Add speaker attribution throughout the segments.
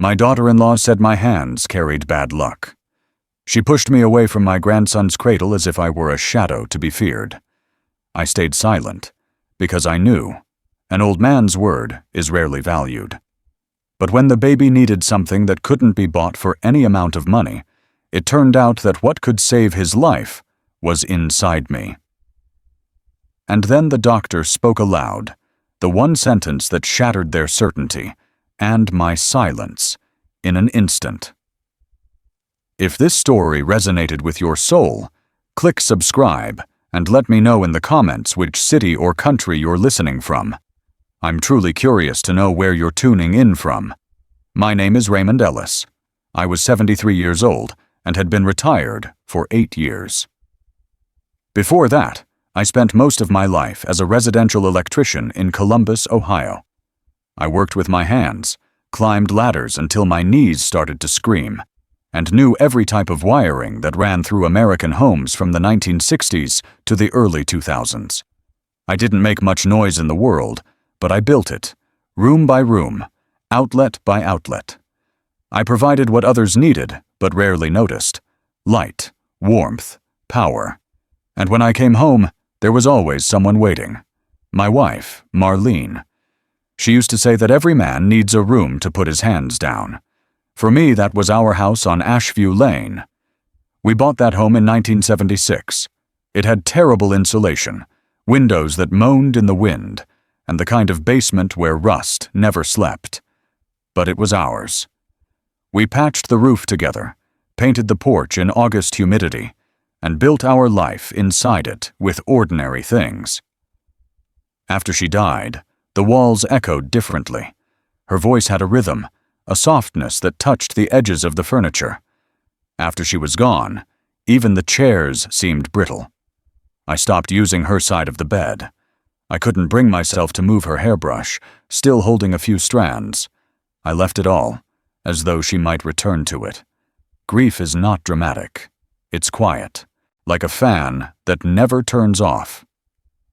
Speaker 1: My daughter-in-law said my hands carried bad luck. She pushed me away from my grandson's cradle as if I were a shadow to be feared. I stayed silent, because I knew an old man's word is rarely valued. But when the baby needed something that couldn't be bought for any amount of money, it turned out that what could save his life was inside me. And then the doctor spoke aloud, the one sentence that shattered their certainty and my silence in an instant. If this story resonated with your soul, click subscribe and let me know in the comments which city or country you're listening from. I'm truly curious to know where you're tuning in from. My name is Raymond Ellis. I was 73 years old and had been retired for 8 years. Before that, I spent most of my life as a residential electrician in Columbus, Ohio. I worked with my hands, climbed ladders until my knees started to scream, and knew every type of wiring that ran through American homes from the 1960s to the early 2000s. I didn't make much noise in the world, but I built it, room by room, outlet by outlet. I provided what others needed, but rarely noticed: light, warmth, power. And when I came home, there was always someone waiting. My wife, Marlene. She used to say that every man needs a room to put his hands down. For me, that was our house on Ashview Lane. We bought that home in 1976. It had terrible insulation, windows that moaned in the wind, and the kind of basement where rust never slept. But it was ours. We patched the roof together, painted the porch in August humidity, and built our life inside it with ordinary things. After she died, the walls echoed differently. Her voice had a rhythm, a softness that touched the edges of the furniture. After she was gone, even the chairs seemed brittle. I stopped using her side of the bed. I couldn't bring myself to move her hairbrush, still holding a few strands. I left it all, as though she might return to it. Grief is not dramatic. It's quiet, like a fan that never turns off.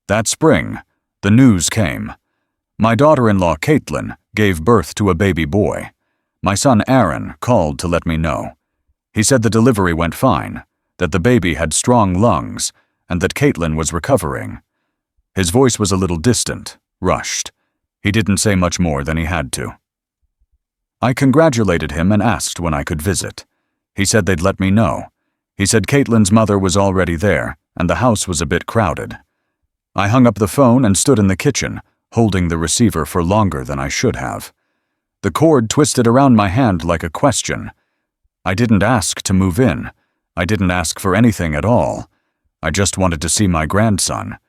Speaker 1: That spring, the news came. My daughter-in-law, Caitlin, gave birth to a baby boy. My son Aaron called to let me know. He said the delivery went fine, that the baby had strong lungs, and that Caitlin was recovering. His voice was a little distant, rushed. He didn't say much more than he had to. I congratulated him and asked when I could visit. He said they'd let me know. He said Caitlin's mother was already there, and the house was a bit crowded. I hung up the phone and stood in the kitchen, holding the receiver for longer than I should have. The cord twisted around my hand like a question. I didn't ask to move in. I didn't ask for anything at all. I just wanted to see my grandson,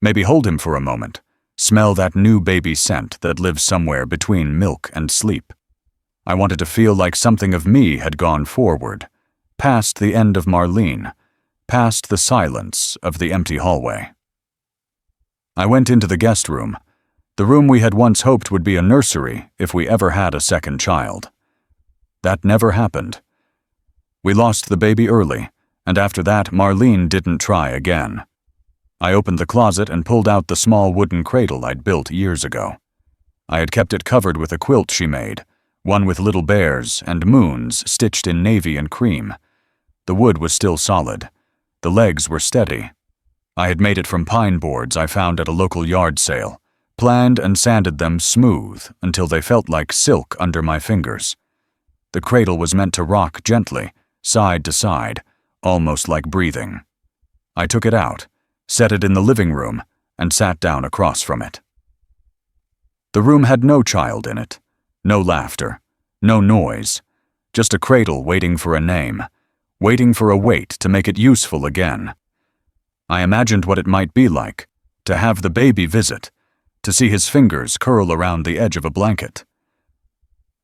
Speaker 1: maybe hold him for a moment, smell that new baby scent that lives somewhere between milk and sleep. I wanted to feel like something of me had gone forward, past the end of Marlene, past the silence of the empty hallway. I went into the guest room, the room we had once hoped would be a nursery if we ever had a second child. That never happened. We lost the baby early, and after that Marlene didn't try again. I opened the closet and pulled out the small wooden cradle I'd built years ago. I had kept it covered with a quilt she made, one with little bears and moons stitched in navy and cream. The wood was still solid. The legs were steady. I had made it from pine boards I found at a local yard sale, planned and sanded them smooth until they felt like silk under my fingers. The cradle was meant to rock gently, side to side, almost like breathing. I took it out, set it in the living room, and sat down across from it. The room had no child in it, no laughter, no noise, just a cradle waiting for a name, waiting for a weight to make it useful again. I imagined what it might be like, to have the baby visit, to see his fingers curl around the edge of a blanket.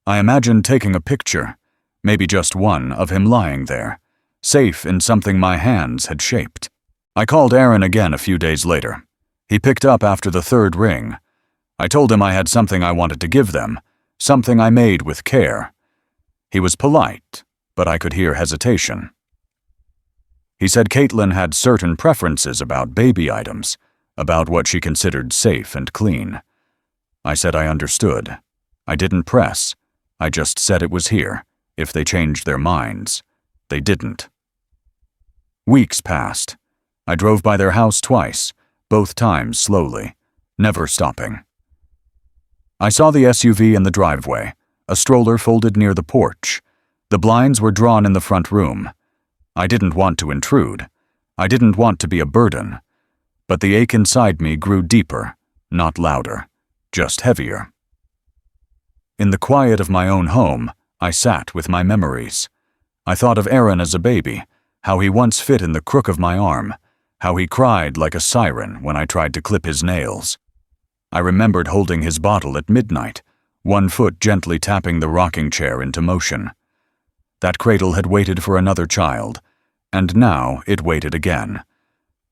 Speaker 1: I imagined taking a picture, maybe just one, of him lying there, safe in something my hands had shaped. I called Aaron again a few days later. He picked up after the third ring. I told him I had something I wanted to give them, something I made with care. He was polite, but I could hear hesitation. He said Caitlin had certain preferences about baby items, about what she considered safe and clean. I said I understood. I didn't press. I just said it was here, if they changed their minds. They didn't. Weeks passed. I drove by their house twice, both times slowly, never stopping. I saw the SUV in the driveway, a stroller folded near the porch. The blinds were drawn in the front room. I didn't want to intrude. I didn't want to be a burden. But the ache inside me grew deeper, not louder, just heavier. In the quiet of my own home, I sat with my memories. I thought of Aaron as a baby, how he once fit in the crook of my arm, how he cried like a siren when I tried to clip his nails. I remembered holding his bottle at midnight, one foot gently tapping the rocking chair into motion. That cradle had waited for another child, and now it waited again.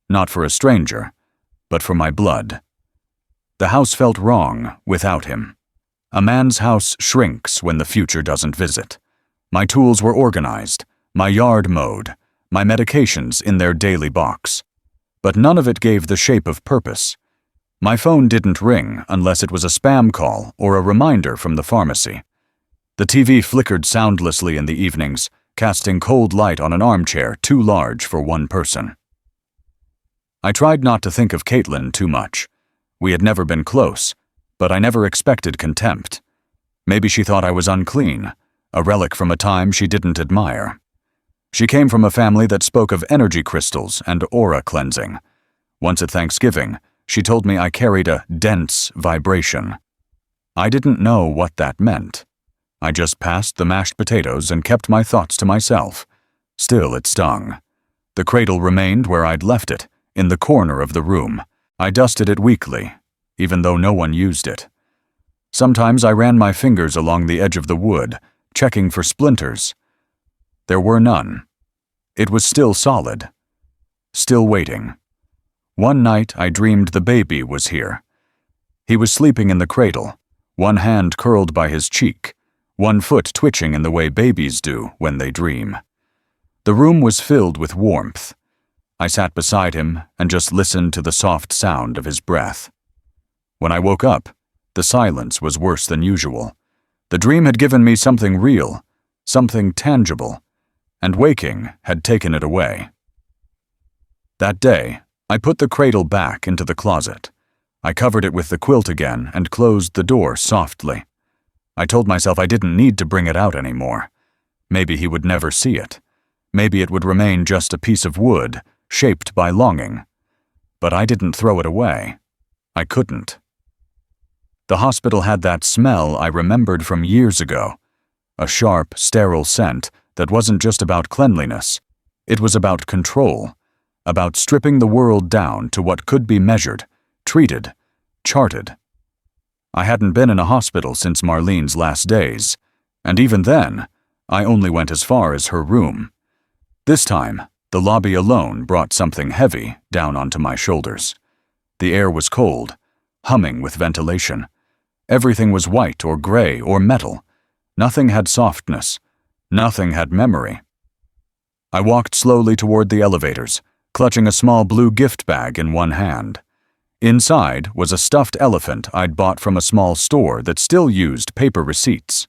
Speaker 1: Not for a stranger, but for my blood. The house felt wrong without him. A man's house shrinks when the future doesn't visit. My tools were organized, my yard mowed, my medications in their daily box. But none of it gave the shape of purpose. My phone didn't ring unless it was a spam call or a reminder from the pharmacy. The TV flickered soundlessly in the evenings, casting cold light on an armchair too large for one person. I tried not to think of Caitlin too much. We had never been close, but I never expected contempt. Maybe she thought I was unclean, a relic from a time she didn't admire. She came from a family that spoke of energy crystals and aura cleansing. Once at Thanksgiving, she told me I carried a dense vibration. I didn't know what that meant. I just passed the mashed potatoes and kept my thoughts to myself. Still, it stung. The cradle remained where I'd left it, in the corner of the room. I dusted it weekly, even though no one used it. Sometimes I ran my fingers along the edge of the wood, checking for splinters. There were none. It was still solid. Still waiting. One night I dreamed the baby was here. He was sleeping in the cradle, one hand curled by his cheek, one foot twitching in the way babies do when they dream. The room was filled with warmth. I sat beside him and just listened to the soft sound of his breath. When I woke up, the silence was worse than usual. The dream had given me something real, something tangible, and waking had taken it away. That day, I put the cradle back into the closet. I covered it with the quilt again and closed the door softly. I told myself I didn't need to bring it out anymore. Maybe he would never see it. Maybe it would remain just a piece of wood, shaped by longing. But I didn't throw it away. I couldn't. The hospital had that smell I remembered from years ago. A sharp, sterile scent that wasn't just about cleanliness. It was about control, about stripping the world down to what could be measured, treated, charted. I hadn't been in a hospital since Marlene's last days, and even then, I only went as far as her room. This time, the lobby alone brought something heavy down onto my shoulders. The air was cold, humming with ventilation. Everything was white or gray or metal. Nothing had softness. Nothing had memory. I walked slowly toward the elevators, clutching a small blue gift bag in one hand. Inside was a stuffed elephant I'd bought from a small store that still used paper receipts.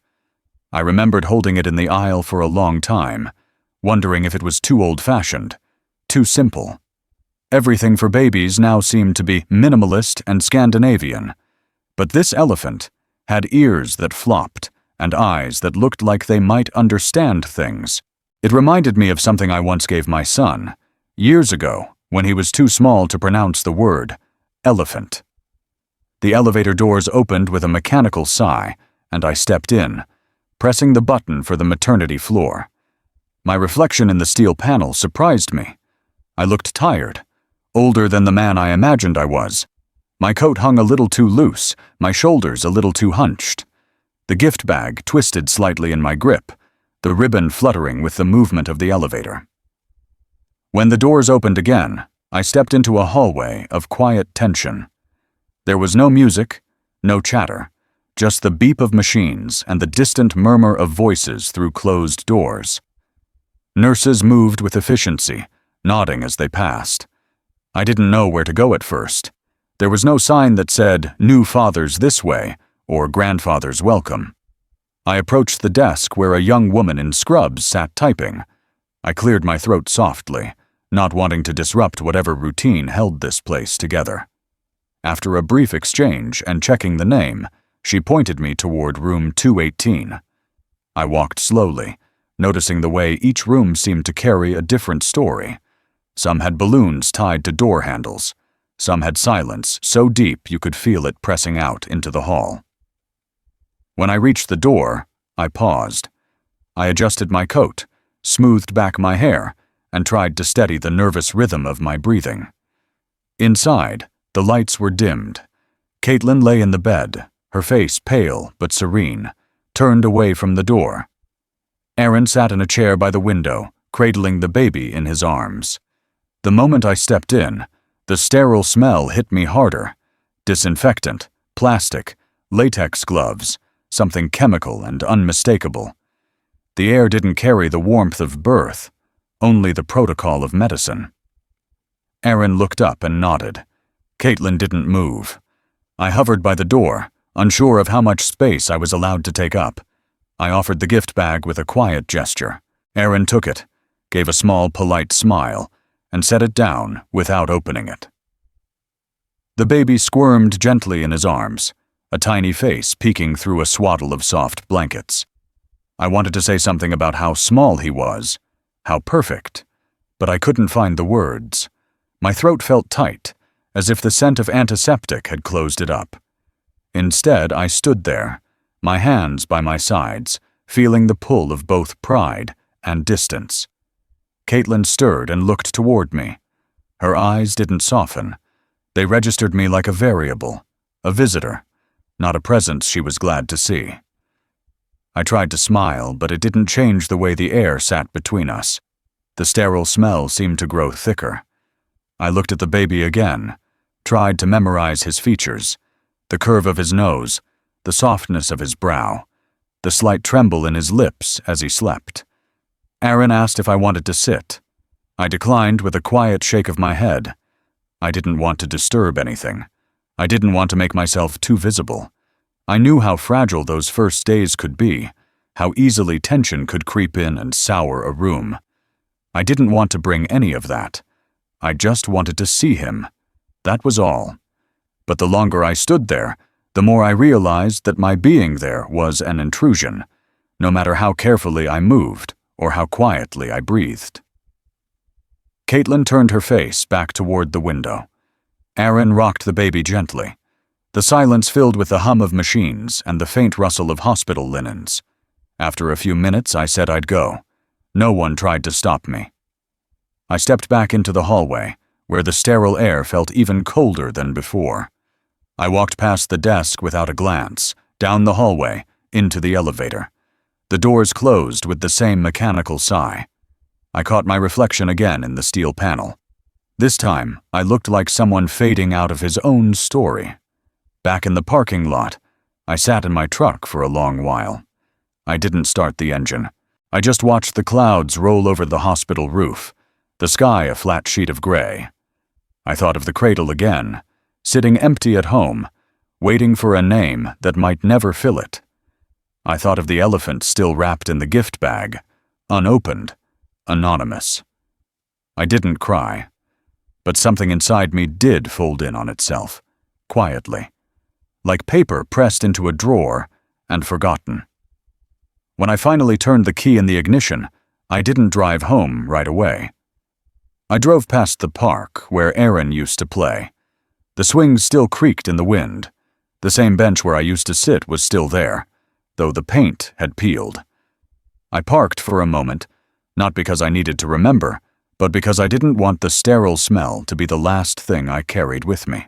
Speaker 1: I remembered holding it in the aisle for a long time, wondering if it was too old-fashioned, too simple. Everything for babies now seemed to be minimalist and Scandinavian, but this elephant had ears that flopped and eyes that looked like they might understand things. It reminded me of something I once gave my son, years ago, when he was too small to pronounce the word elephant. The elevator doors opened with a mechanical sigh, and I stepped in, pressing the button for the maternity floor. My reflection in the steel panel surprised me. I looked tired, older than the man I imagined I was. My coat hung a little too loose, my shoulders a little too hunched. The gift bag twisted slightly in my grip, the ribbon fluttering with the movement of the elevator. When the doors opened again, I stepped into a hallway of quiet tension. There was no music, no chatter, just the beep of machines and the distant murmur of voices through closed doors. Nurses moved with efficiency, nodding as they passed. I didn't know where to go at first. There was no sign that said, "New fathers this way," or "Grandfathers welcome." I approached the desk where a young woman in scrubs sat typing. I cleared my throat softly, not wanting to disrupt whatever routine held this place together. After a brief exchange and checking the name, she pointed me toward room 218. I walked slowly, noticing the way each room seemed to carry a different story. Some had balloons tied to door handles. Some had silence so deep you could feel it pressing out into the hall. When I reached the door, I paused. I adjusted my coat, smoothed back my hair, and tried to steady the nervous rhythm of my breathing. Inside, the lights were dimmed. Caitlin lay in the bed, her face pale but serene, turned away from the door. Aaron sat in a chair by the window, cradling the baby in his arms. The moment I stepped in, the sterile smell hit me harder. Disinfectant, plastic, latex gloves, something chemical and unmistakable. The air didn't carry the warmth of birth, only the protocol of medicine. Aaron looked up and nodded. Caitlin didn't move. I hovered by the door, unsure of how much space I was allowed to take up. I offered the gift bag with a quiet gesture. Aaron took it, gave a small, polite smile, and set it down without opening it. The baby squirmed gently in his arms, a tiny face peeking through a swaddle of soft blankets. I wanted to say something about how small he was, how perfect, but I couldn't find the words. My throat felt tight, as if the scent of antiseptic had closed it up. Instead, I stood there, my hands by my sides, feeling the pull of both pride and distance. Caitlin stirred and looked toward me. Her eyes didn't soften. They registered me like a variable, a visitor, not a presence she was glad to see. I tried to smile, but it didn't change the way the air sat between us. The sterile smell seemed to grow thicker. I looked at the baby again, tried to memorize his features, the curve of his nose, the softness of his brow, the slight tremble in his lips as he slept. Aaron asked if I wanted to sit. I declined with a quiet shake of my head. I didn't want to disturb anything. I didn't want to make myself too visible. I knew how fragile those first days could be, how easily tension could creep in and sour a room. I didn't want to bring any of that. I just wanted to see him. That was all. But the longer I stood there, the more I realized that my being there was an intrusion, no matter how carefully I moved or how quietly I breathed. Caitlin turned her face back toward the window. Aaron rocked the baby gently. The silence filled with the hum of machines and the faint rustle of hospital linens. After a few minutes, I said I'd go. No one tried to stop me. I stepped back into the hallway, where the sterile air felt even colder than before. I walked past the desk without a glance, down the hallway, into the elevator. The doors closed with the same mechanical sigh. I caught my reflection again in the steel panel. This time, I looked like someone fading out of his own story. Back in the parking lot, I sat in my truck for a long while. I didn't start the engine. I just watched the clouds roll over the hospital roof, the sky a flat sheet of gray. I thought of the cradle again, sitting empty at home, waiting for a name that might never fill it. I thought of the elephant still wrapped in the gift bag, unopened, anonymous. I didn't cry, but something inside me did fold in on itself, quietly, like paper pressed into a drawer and forgotten. When I finally turned the key in the ignition, I didn't drive home right away. I drove past the park where Aaron used to play. The swings still creaked in the wind. The same bench where I used to sit was still there, though the paint had peeled. I parked for a moment, not because I needed to remember, but because I didn't want the sterile smell to be the last thing I carried with me.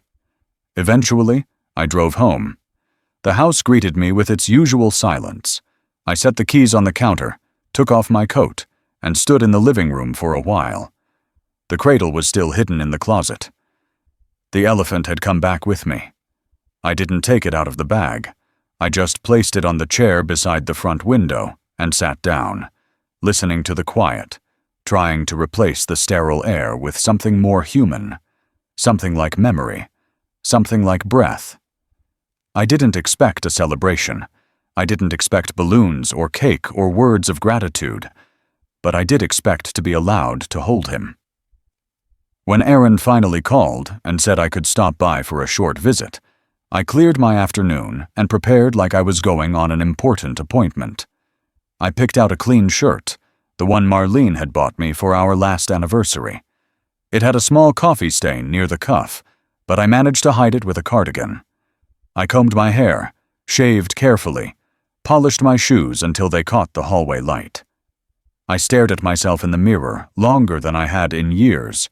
Speaker 1: Eventually, I drove home. The house greeted me with its usual silence. I set the keys on the counter, took off my coat, and stood in the living room for a while. The cradle was still hidden in the closet. The elephant had come back with me. I didn't take it out of the bag. I just placed it on the chair beside the front window and sat down, listening to the quiet, trying to replace the sterile air with something more human, something like memory, something like breath. I didn't expect a celebration. I didn't expect balloons or cake or words of gratitude, but I did expect to be allowed to hold him. When Aaron finally called and said I could stop by for a short visit, I cleared my afternoon and prepared like I was going on an important appointment. I picked out a clean shirt, the one Marlene had bought me for our last anniversary. It had a small coffee stain near the cuff, but I managed to hide it with a cardigan. I combed my hair, shaved carefully, polished my shoes until they caught the hallway light. I stared at myself in the mirror longer than I had in years.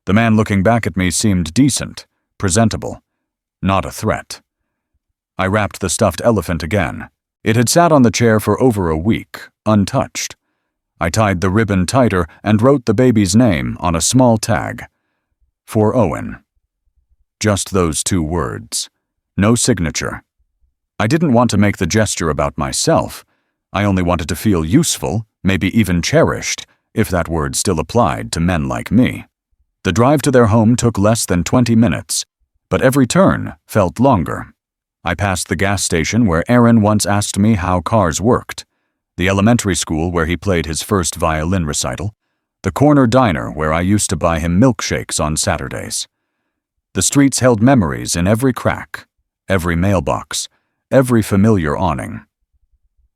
Speaker 1: The man looking back at me seemed decent, presentable, not a threat. I wrapped the stuffed elephant again. It had sat on the chair for over a week, untouched. I tied the ribbon tighter and wrote the baby's name on a small tag. For Owen. Just those 2 words. No signature. I didn't want to make the gesture about myself. I only wanted to feel useful, maybe even cherished, if that word still applied to men like me. The drive to their home took less than 20 minutes, but every turn felt longer. I passed the gas station where Aaron once asked me how cars worked, the elementary school where he played his first violin recital, the corner diner where I used to buy him milkshakes on Saturdays. The streets held memories in every crack, every mailbox, every familiar awning.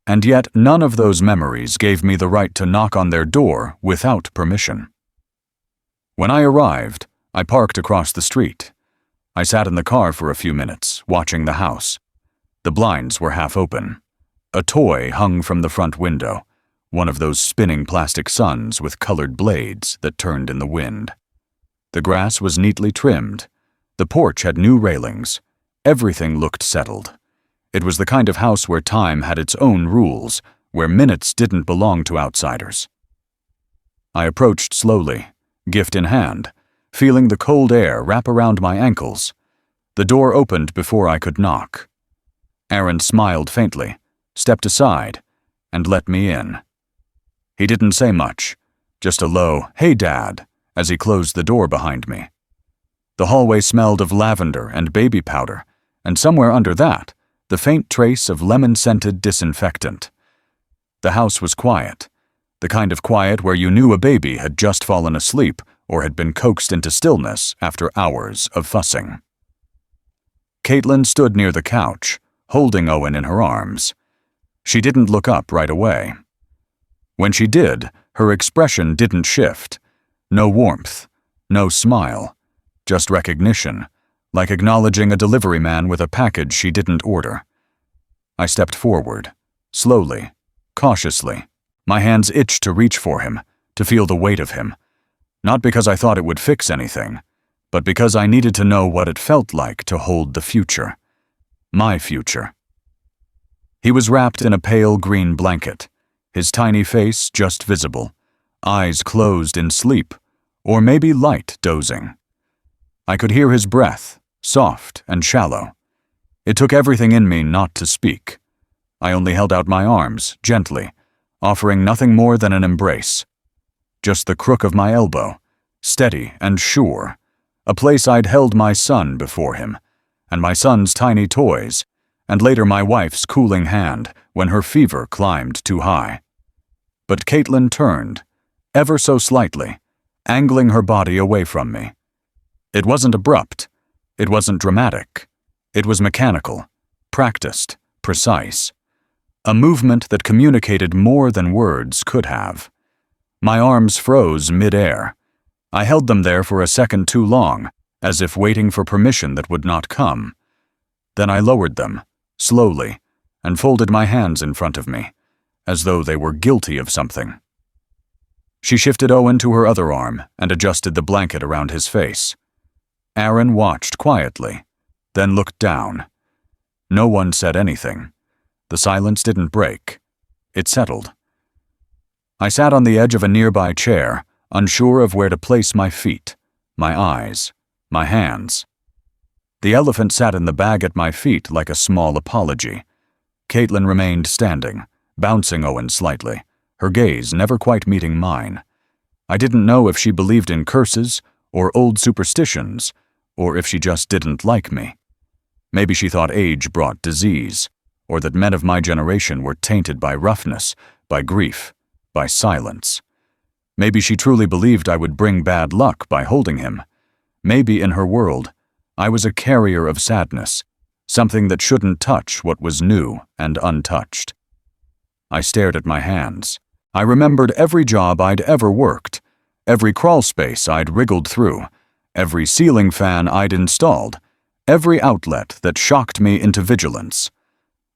Speaker 1: And yet none of those memories gave me the right to knock on their door without permission. When I arrived, I parked across the street. I sat in the car for a few minutes, watching the house. The blinds were half open. A toy hung from the front window, one of those spinning plastic suns with colored blades that turned in the wind. The grass was neatly trimmed. The porch had new railings. Everything looked settled. It was the kind of house where time had its own rules, where minutes didn't belong to outsiders. I approached slowly, gift in hand, feeling the cold air wrap around my ankles. The door opened before I could knock. Aaron smiled faintly, stepped aside, and let me in. He didn't say much, just a low, "Hey, Dad," as he closed the door behind me. The hallway smelled of lavender and baby powder, and somewhere under that, the faint trace of lemon-scented disinfectant. The house was quiet, the kind of quiet where you knew a baby had just fallen asleep or had been coaxed into stillness after hours of fussing. Caitlin stood near the couch, holding Owen in her arms. She didn't look up right away. When she did, her expression didn't shift. No warmth, no smile, just recognition, like acknowledging a delivery man with a package she didn't order. I stepped forward, slowly, cautiously. My hands itched to reach for him, to feel the weight of him. Not because I thought it would fix anything, but because I needed to know what it felt like to hold the future. My future. He was wrapped in a pale green blanket, his tiny face just visible, eyes closed in sleep, or maybe light dozing. I could hear his breath, soft and shallow. It took everything in me not to speak. I only held out my arms, gently, offering nothing more than an embrace. Just the crook of my elbow, steady and sure, a place I'd held my son before him, and my son's tiny toys, and later my wife's cooling hand when her fever climbed too high. But Caitlin turned, ever so slightly, angling her body away from me. It wasn't abrupt. It wasn't dramatic. It was mechanical, practiced, precise. A movement that communicated more than words could have. My arms froze mid-air. I held them there for a second too long, as if waiting for permission that would not come. Then I lowered them, slowly, and folded my hands in front of me, as though they were guilty of something. She shifted Owen to her other arm and adjusted the blanket around his face. Aaron watched quietly, then looked down. No one said anything. The silence didn't break. It settled. I sat on the edge of a nearby chair, unsure of where to place my feet, my eyes, my hands. The elephant sat in the bag at my feet like a small apology. Caitlin remained standing, bouncing Owen slightly, her gaze never quite meeting mine. I didn't know if she believed in curses or old superstitions, or if she just didn't like me. Maybe she thought age brought disease, or that men of my generation were tainted by roughness, by grief, by silence. Maybe she truly believed I would bring bad luck by holding him. Maybe in her world, I was a carrier of sadness, something that shouldn't touch what was new and untouched. I stared at my hands. I remembered every job I'd ever worked, every crawl space I'd wriggled through, every ceiling fan I'd installed, every outlet that shocked me into vigilance.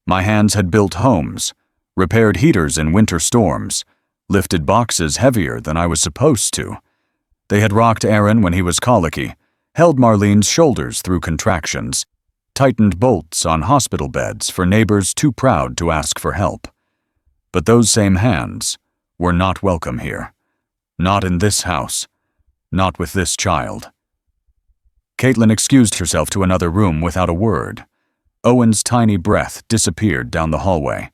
Speaker 1: My hands had built homes, repaired heaters in winter storms, lifted boxes heavier than I was supposed to. They had rocked Aaron when he was colicky, held Marlene's shoulders through contractions, tightened bolts on hospital beds for neighbors too proud to ask for help. But those same hands were not welcome here. Not in this house. Not with this child. Caitlin excused herself to another room without a word. Owen's tiny breath disappeared down the hallway.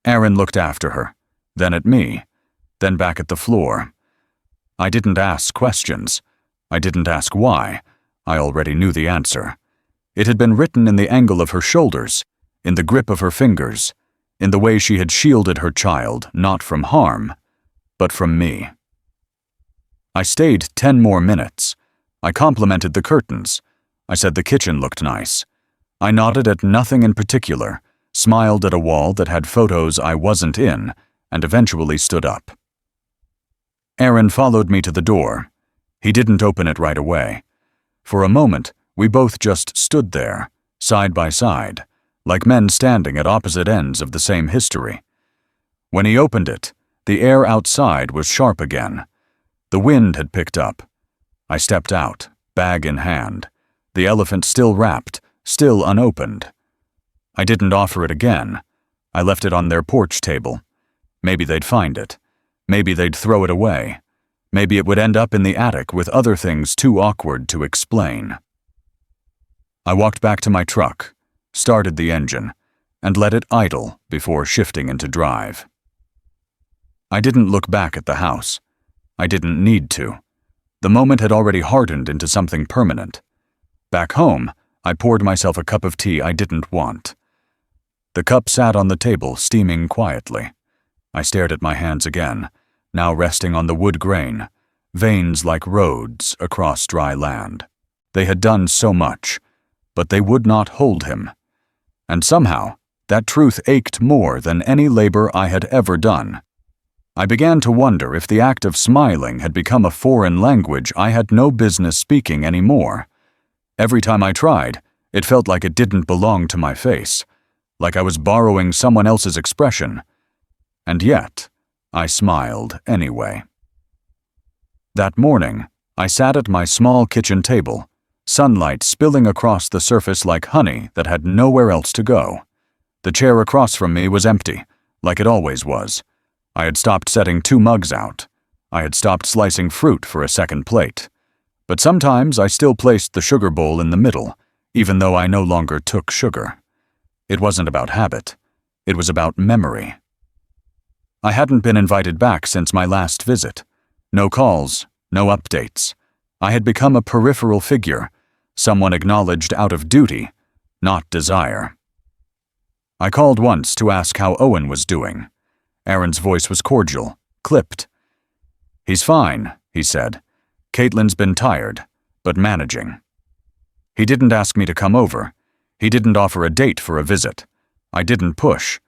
Speaker 1: Aaron looked after her, then at me, then back at the floor. I didn't ask questions. I didn't ask why. I already knew the answer. It had been written in the angle of her shoulders, in the grip of her fingers, in the way she had shielded her child, not from harm, but from me. I stayed 10 more minutes. I complimented the curtains. I said the kitchen looked nice. I nodded at nothing in particular, smiled at a wall that had photos I wasn't in, and eventually stood up. Aaron followed me to the door. He didn't open it right away. For a moment, we both just stood there, side by side, like men standing at opposite ends of the same history. When he opened it, the air outside was sharp again. The wind had picked up. I stepped out, bag in hand, the elephant still wrapped, still unopened. I didn't offer it again. I left it on their porch table. Maybe they'd find it. Maybe they'd throw it away. Maybe it would end up in the attic with other things too awkward to explain. I walked back to my truck, started the engine, and let it idle before shifting into drive. I didn't look back at the house. I didn't need to. The moment had already hardened into something permanent. Back home, I poured myself a cup of tea I didn't want. The cup sat on the table, steaming quietly. I stared at my hands again, now resting on the wood grain, veins like roads across dry land. They had done so much, but they would not hold him. And somehow, that truth ached more than any labor I had ever done. I began to wonder if the act of smiling had become a foreign language I had no business speaking anymore. Every time I tried, it felt like it didn't belong to my face, like I was borrowing someone else's expression. And yet, I smiled anyway. That morning, I sat at my small kitchen table, sunlight spilling across the surface like honey that had nowhere else to go. The chair across from me was empty, like it always was. I had stopped setting 2 mugs out. I had stopped slicing fruit for a second plate. But sometimes I still placed the sugar bowl in the middle, even though I no longer took sugar. It wasn't about habit. It was about memory. I hadn't been invited back since my last visit. No calls, no updates. I had become a peripheral figure, someone acknowledged out of duty, not desire. I called once to ask how Owen was doing. Aaron's voice was cordial, clipped. "He's fine," he said. "Caitlin's been tired, but managing." He didn't ask me to come over. He didn't offer a date for a visit. I didn't push.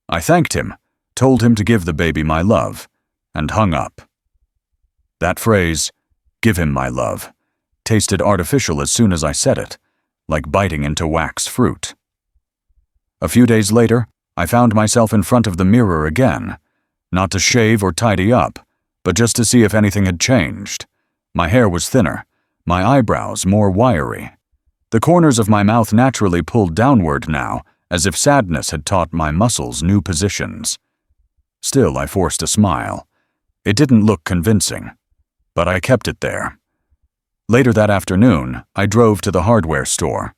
Speaker 1: I thanked him, told him to give the baby my love, and hung up. That phrase, "give him my love," tasted artificial as soon as I said it, like biting into wax fruit. A few days later, I found myself in front of the mirror again, not to shave or tidy up, but just to see if anything had changed. My hair was thinner, my eyebrows more wiry. The corners of my mouth naturally pulled downward now, as if sadness had taught my muscles new positions. Still, I forced a smile. It didn't look convincing, but I kept it there. Later that afternoon, I drove to the hardware store.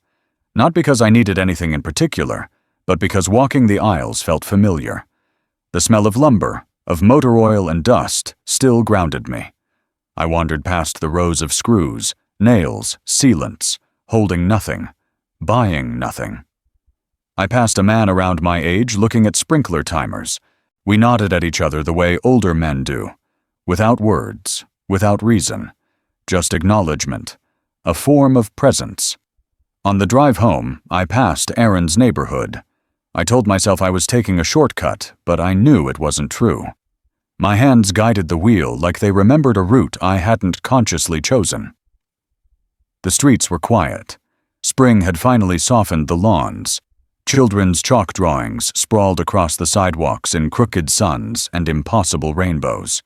Speaker 1: Not because I needed anything in particular, but because walking the aisles felt familiar. The smell of lumber, of motor oil and dust, still grounded me. I wandered past the rows of screws, nails, sealants, holding nothing, buying nothing. I passed a man around my age looking at sprinkler timers. We nodded at each other the way older men do, without words, without reason, just acknowledgement, a form of presence. On the drive home, I passed Aaron's neighborhood. I told myself I was taking a shortcut, but I knew it wasn't true. My hands guided the wheel like they remembered a route I hadn't consciously chosen. The streets were quiet. Spring had finally softened the lawns. Children's chalk drawings sprawled across the sidewalks in crooked suns and impossible rainbows.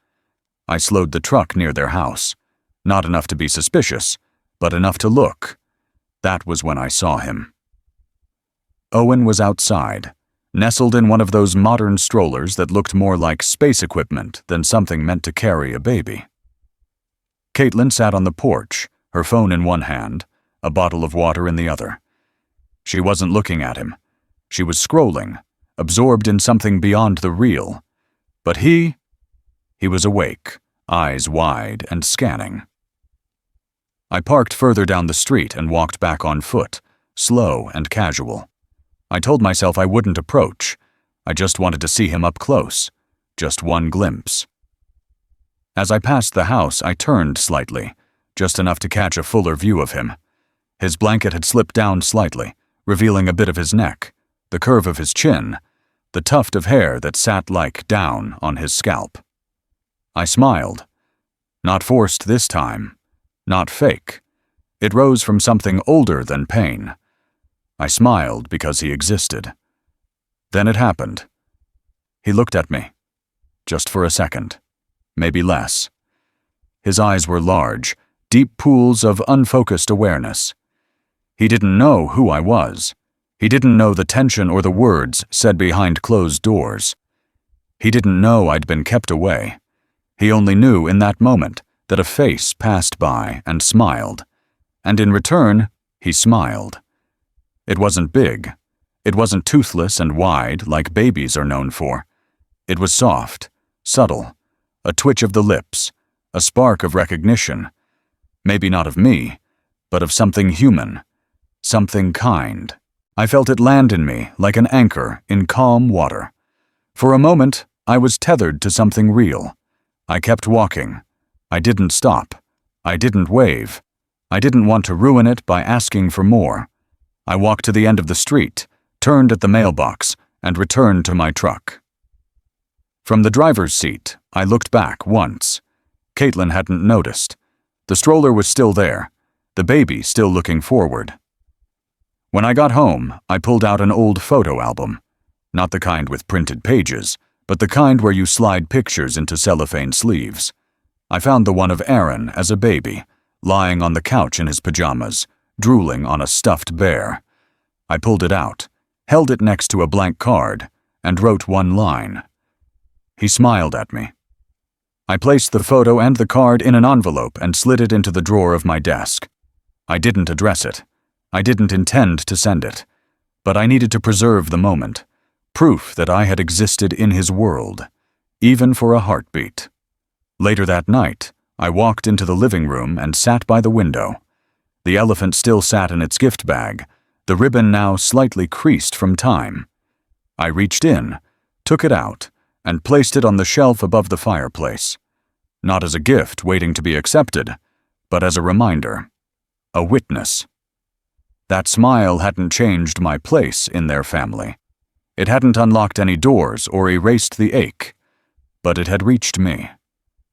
Speaker 1: I slowed the truck near their house. Not enough to be suspicious, but enough to look. That was when I saw him. Owen was outside, nestled in one of those modern strollers that looked more like space equipment than something meant to carry a baby. Caitlin sat on the porch, her phone in one hand, a bottle of water in the other. She wasn't looking at him. She was scrolling, absorbed in something beyond the real. But he was awake, eyes wide and scanning. I parked further down the street and walked back on foot, slow and casual. I told myself I wouldn't approach. I just wanted to see him up close, just one glimpse. As I passed the house, I turned slightly, just enough to catch a fuller view of him. His blanket had slipped down slightly, revealing a bit of his neck, the curve of his chin, the tuft of hair that sat like down on his scalp. I smiled. Not forced this time. Not fake. It rose from something older than pain. I smiled because he existed. Then it happened. He looked at me. Just for a second. Maybe less. His eyes were large, deep pools of unfocused awareness. He didn't know who I was. He didn't know the tension or the words said behind closed doors. He didn't know I'd been kept away. He only knew in that moment that a face passed by and smiled. And in return, he smiled. It wasn't big. It wasn't toothless and wide like babies are known for. It was soft, subtle, a twitch of the lips, a spark of recognition. Maybe not of me, but of something human, something kind. I felt it land in me like an anchor in calm water. For a moment, I was tethered to something real. I kept walking. I didn't stop. I didn't wave. I didn't want to ruin it by asking for more. I walked to the end of the street, turned at the mailbox, and returned to my truck. From the driver's seat, I looked back once. Caitlin hadn't noticed. The stroller was still there, the baby still looking forward. When I got home, I pulled out an old photo album. Not the kind with printed pages, but the kind where you slide pictures into cellophane sleeves. I found the one of Aaron as a baby, lying on the couch in his pajamas, drooling on a stuffed bear. I pulled it out, held it next to a blank card, and wrote one line. He smiled at me. I placed the photo and the card in an envelope and slid it into the drawer of my desk. I didn't address it. I didn't intend to send it. But I needed to preserve the moment, proof that I had existed in his world, even for a heartbeat. Later that night, I walked into the living room and sat by the window. The elephant still sat in its gift bag, the ribbon now slightly creased from time. I reached in, took it out, and placed it on the shelf above the fireplace. Not as a gift waiting to be accepted, but as a reminder, a witness. That smile hadn't changed my place in their family. It hadn't unlocked any doors or erased the ache, but it had reached me.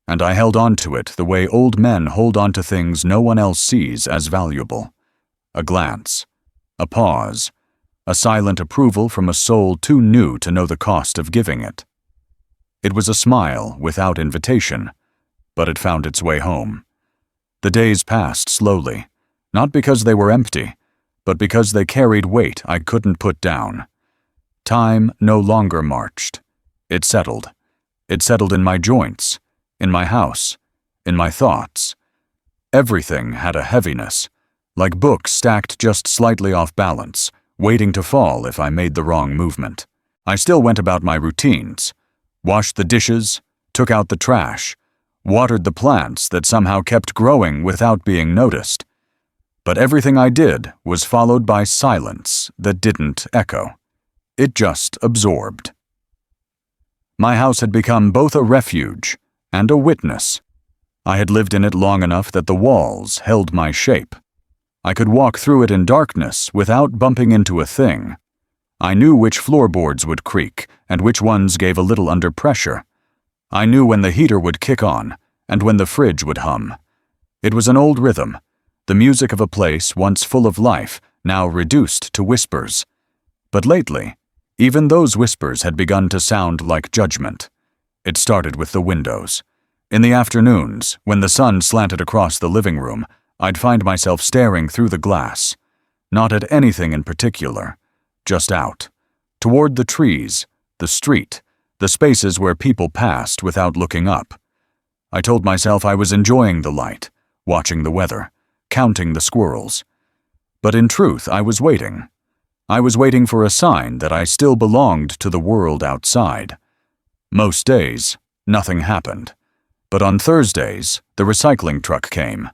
Speaker 1: And I held on to it the way old men hold on to things no one else sees as valuable. A glance, a pause, a silent approval from a soul too new to know the cost of giving it. It was a smile without invitation, but it found its way home. The days passed slowly, not because they were empty, but because they carried weight I couldn't put down. Time no longer marched. It settled. It settled in my joints, in my house, in my thoughts. Everything had a heaviness, like books stacked just slightly off balance, waiting to fall if I made the wrong movement. I still went about my routines, washed the dishes, took out the trash, watered the plants that somehow kept growing without being noticed. But everything I did was followed by silence that didn't echo. It just absorbed. My house had become both a refuge and a witness. I had lived in it long enough that the walls held my shape. I could walk through it in darkness without bumping into a thing. I knew which floorboards would creak and which ones gave a little under pressure. I knew when the heater would kick on and when the fridge would hum. It was an old rhythm, the music of a place once full of life, now reduced to whispers. But lately, even those whispers had begun to sound like judgment. It started with the windows. In the afternoons, when the sun slanted across the living room, I'd find myself staring through the glass, not at anything in particular, just out, toward the trees, the street, the spaces where people passed without looking up. I told myself I was enjoying the light, watching the weather, counting the squirrels. But in truth, I was waiting. I was waiting for a sign that I still belonged to the world outside. Most days, nothing happened. But on Thursdays, the recycling truck came.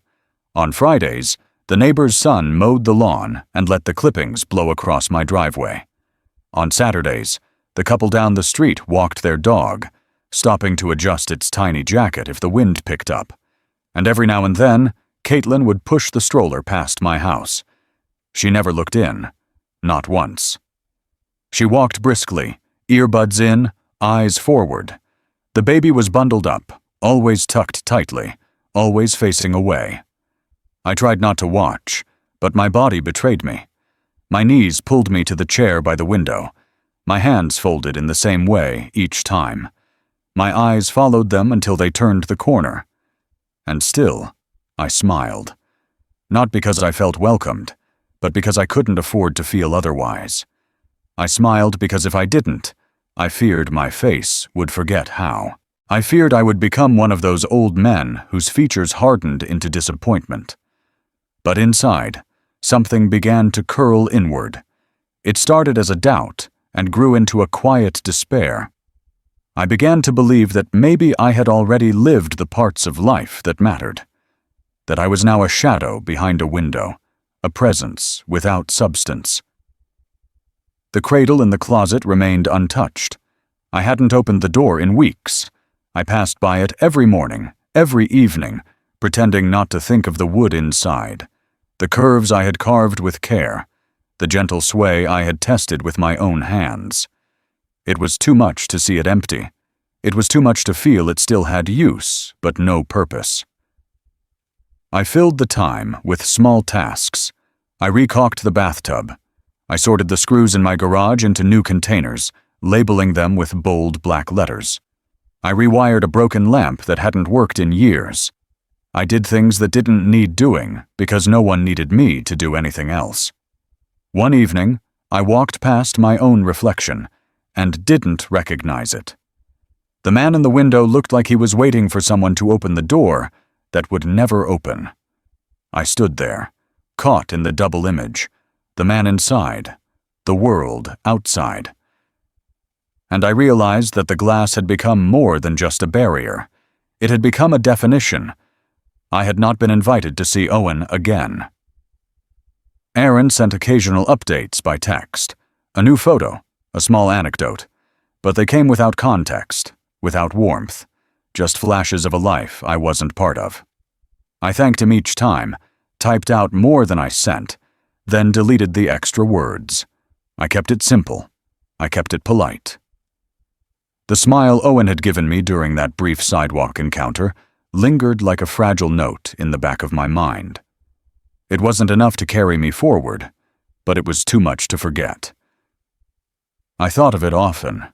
Speaker 1: On Fridays, the neighbor's son mowed the lawn and let the clippings blow across my driveway. On Saturdays, the couple down the street walked their dog, stopping to adjust its tiny jacket if the wind picked up. And every now and then, Caitlin would push the stroller past my house. She never looked in, not once. She walked briskly, earbuds in, eyes forward. The baby was bundled up, always tucked tightly, always facing away. I tried not to watch, but my body betrayed me. My knees pulled me to the chair by the window. My hands folded in the same way each time. My eyes followed them until they turned the corner. And still, I smiled. Not because I felt welcomed, but because I couldn't afford to feel otherwise. I smiled because if I didn't, I feared my face would forget how. I feared I would become one of those old men whose features hardened into disappointment. But inside, something began to curl inward. It started as a doubt and grew into a quiet despair. I began to believe that maybe I had already lived the parts of life that mattered. That I was now a shadow behind a window, a presence without substance. The cradle in the closet remained untouched. I hadn't opened the door in weeks. I passed by it every morning, every evening, pretending not to think of the wood inside, the curves I had carved with care, the gentle sway I had tested with my own hands. It was too much to see it empty. It was too much to feel it still had use, but no purpose. I filled the time with small tasks. I recaulked the bathtub. I sorted the screws in my garage into new containers, labeling them with bold black letters. I rewired a broken lamp that hadn't worked in years. I did things that didn't need doing because no one needed me to do anything else. One evening, I walked past my own reflection and didn't recognize it. The man in the window looked like he was waiting for someone to open the door that would never open. I stood there, caught in the double image, the man inside, the world outside. And I realized that the glass had become more than just a barrier. It had become a definition. I had not been invited to see Owen again. Aaron sent occasional updates by text, a new photo, a small anecdote, but they came without context, without warmth, just flashes of a life I wasn't part of. I thanked him each time, typed out more than I sent, then deleted the extra words. I kept it simple. I kept it polite. The smile Owen had given me during that brief sidewalk encounter lingered like a fragile note in the back of my mind. It wasn't enough to carry me forward, but it was too much to forget. I thought of it often.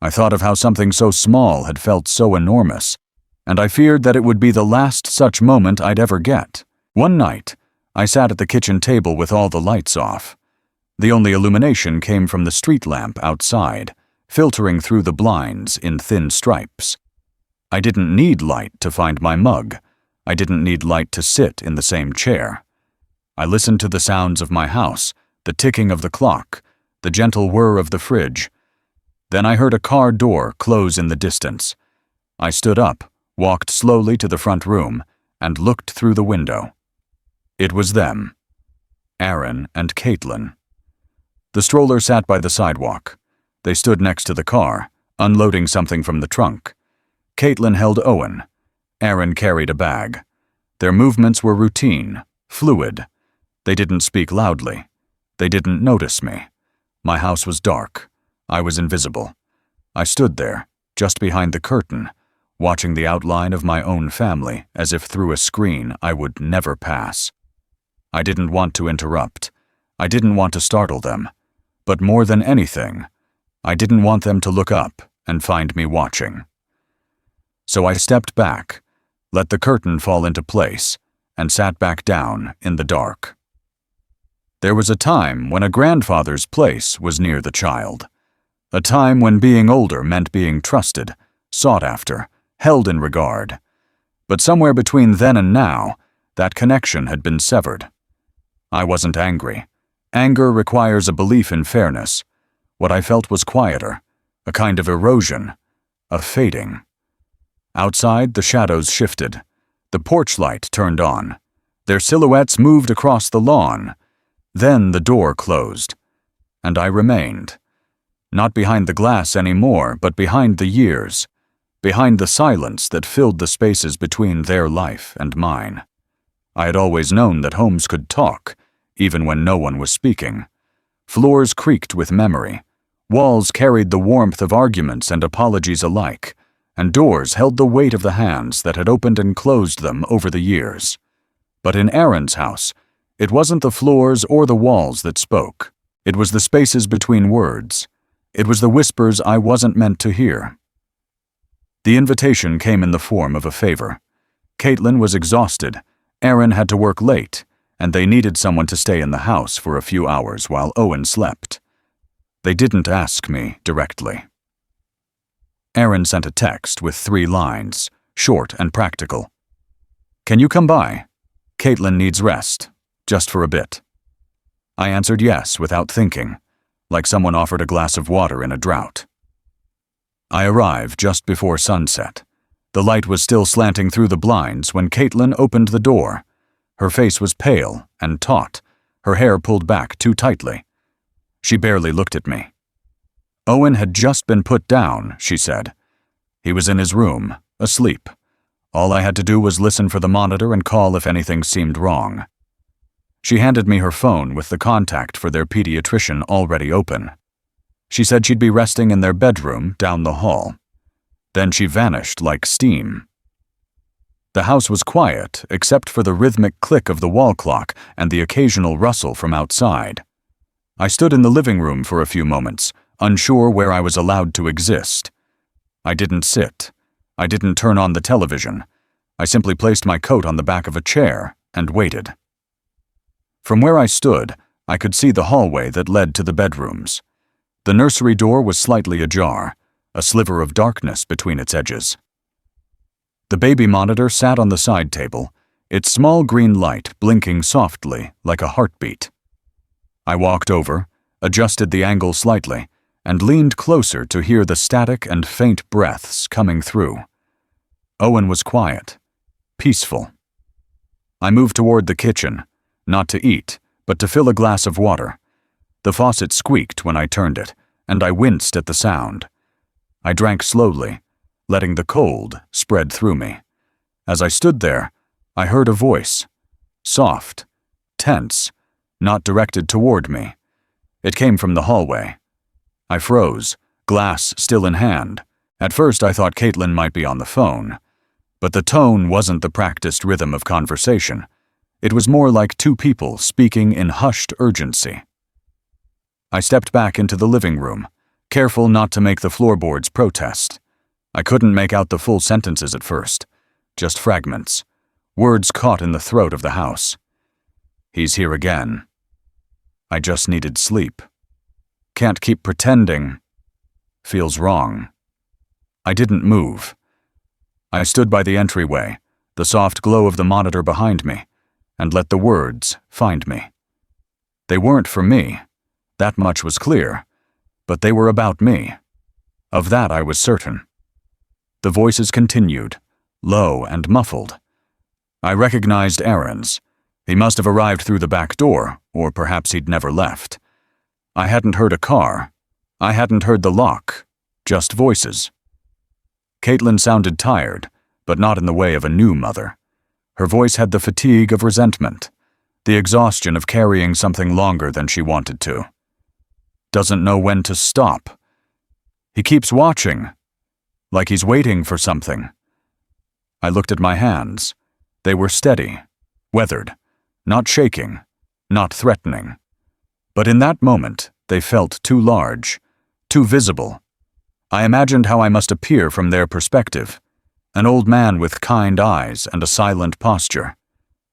Speaker 1: I thought of how something so small had felt so enormous, and I feared that it would be the last such moment I'd ever get. One night, I sat at the kitchen table with all the lights off. The only illumination came from the street lamp outside, filtering through the blinds in thin stripes. I didn't need light to find my mug. I didn't need light to sit in the same chair. I listened to the sounds of my house, the ticking of the clock, the gentle whir of the fridge. Then I heard a car door close in the distance. I stood up, walked slowly to the front room, and looked through the window. It was them, Aaron and Caitlin. The stroller sat by the sidewalk. They stood next to the car, unloading something from the trunk. Caitlin held Owen. Aaron carried a bag. Their movements were routine, fluid. They didn't speak loudly. They didn't notice me. My house was dark. I was invisible. I stood there, just behind the curtain, watching the outline of my own family as if through a screen I would never pass. I didn't want to interrupt. I didn't want to startle them. But more than anything, I didn't want them to look up and find me watching. So I stepped back, let the curtain fall into place, and sat back down in the dark. There was a time when a grandfather's place was near the child. A time when being older meant being trusted, sought after, held in regard. But somewhere between then and now, that connection had been severed. I wasn't angry. Anger requires a belief in fairness. What I felt was quieter, a kind of erosion, a fading. Outside, the shadows shifted. The porch light turned on. Their silhouettes moved across the lawn. Then the door closed. And I remained. Not behind the glass anymore, but behind the years. Behind the silence that filled the spaces between their life and mine. I had always known that homes could talk, even when no one was speaking. Floors creaked with memory. Walls carried the warmth of arguments and apologies alike, and doors held the weight of the hands that had opened and closed them over the years. But in Aaron's house, it wasn't the floors or the walls that spoke. It was the spaces between words. It was the whispers I wasn't meant to hear. The invitation came in the form of a favor. Caitlin was exhausted. Aaron had to work late, and they needed someone to stay in the house for a few hours while Owen slept. They didn't ask me directly. Aaron sent a text with 3 lines, short and practical. "Can you come by? Caitlin needs rest, just for a bit." I answered yes without thinking, like someone offered a glass of water in a drought. I arrived just before sunset. The light was still slanting through the blinds when Caitlin opened the door. Her face was pale and taut, her hair pulled back too tightly. She barely looked at me. "Owen had just been put down," she said. "He was in his room, asleep. All I had to do was listen for the monitor and call if anything seemed wrong." She handed me her phone with the contact for their pediatrician already open. She said she'd be resting in their bedroom down the hall. Then she vanished like steam. The house was quiet, except for the rhythmic click of the wall clock and the occasional rustle from outside. I stood in the living room for a few moments, unsure where I was allowed to exist. I didn't sit. I didn't turn on the television. I simply placed my coat on the back of a chair and waited. From where I stood, I could see the hallway that led to the bedrooms. The nursery door was slightly ajar, a sliver of darkness between its edges. The baby monitor sat on the side table, its small green light blinking softly like a heartbeat. I walked over, adjusted the angle slightly, and leaned closer to hear the static and faint breaths coming through. Owen was quiet, peaceful. I moved toward the kitchen, not to eat, but to fill a glass of water. The faucet squeaked when I turned it, and I winced at the sound. I drank slowly, letting the cold spread through me. As I stood there, I heard a voice, soft, tense, not directed toward me. It came from the hallway. I froze, glass still in hand. At first I thought Caitlin might be on the phone, but the tone wasn't the practiced rhythm of conversation. It was more like 2 people speaking in hushed urgency. I stepped back into the living room, careful not to make the floorboards protest. I couldn't make out the full sentences at first, just fragments, words caught in the throat of the house. "He's here again. I just needed sleep. Can't keep pretending. Feels wrong." I didn't move. I stood by the entryway, the soft glow of the monitor behind me, and let the words find me. They weren't for me. That much was clear, but they were about me. Of that I was certain. The voices continued, low and muffled. I recognized Aaron's. He must have arrived through the back door, or perhaps he'd never left. I hadn't heard a car. I hadn't heard the lock, just voices. Caitlin sounded tired, but not in the way of a new mother. Her voice had the fatigue of resentment, the exhaustion of carrying something longer than she wanted to. Doesn't know when to stop. He keeps watching, like he's waiting for something. I looked at my hands. They were steady, weathered, not shaking, not threatening. But in that moment, they felt too large, too visible. I imagined how I must appear from their perspective. An old man with kind eyes and a silent posture.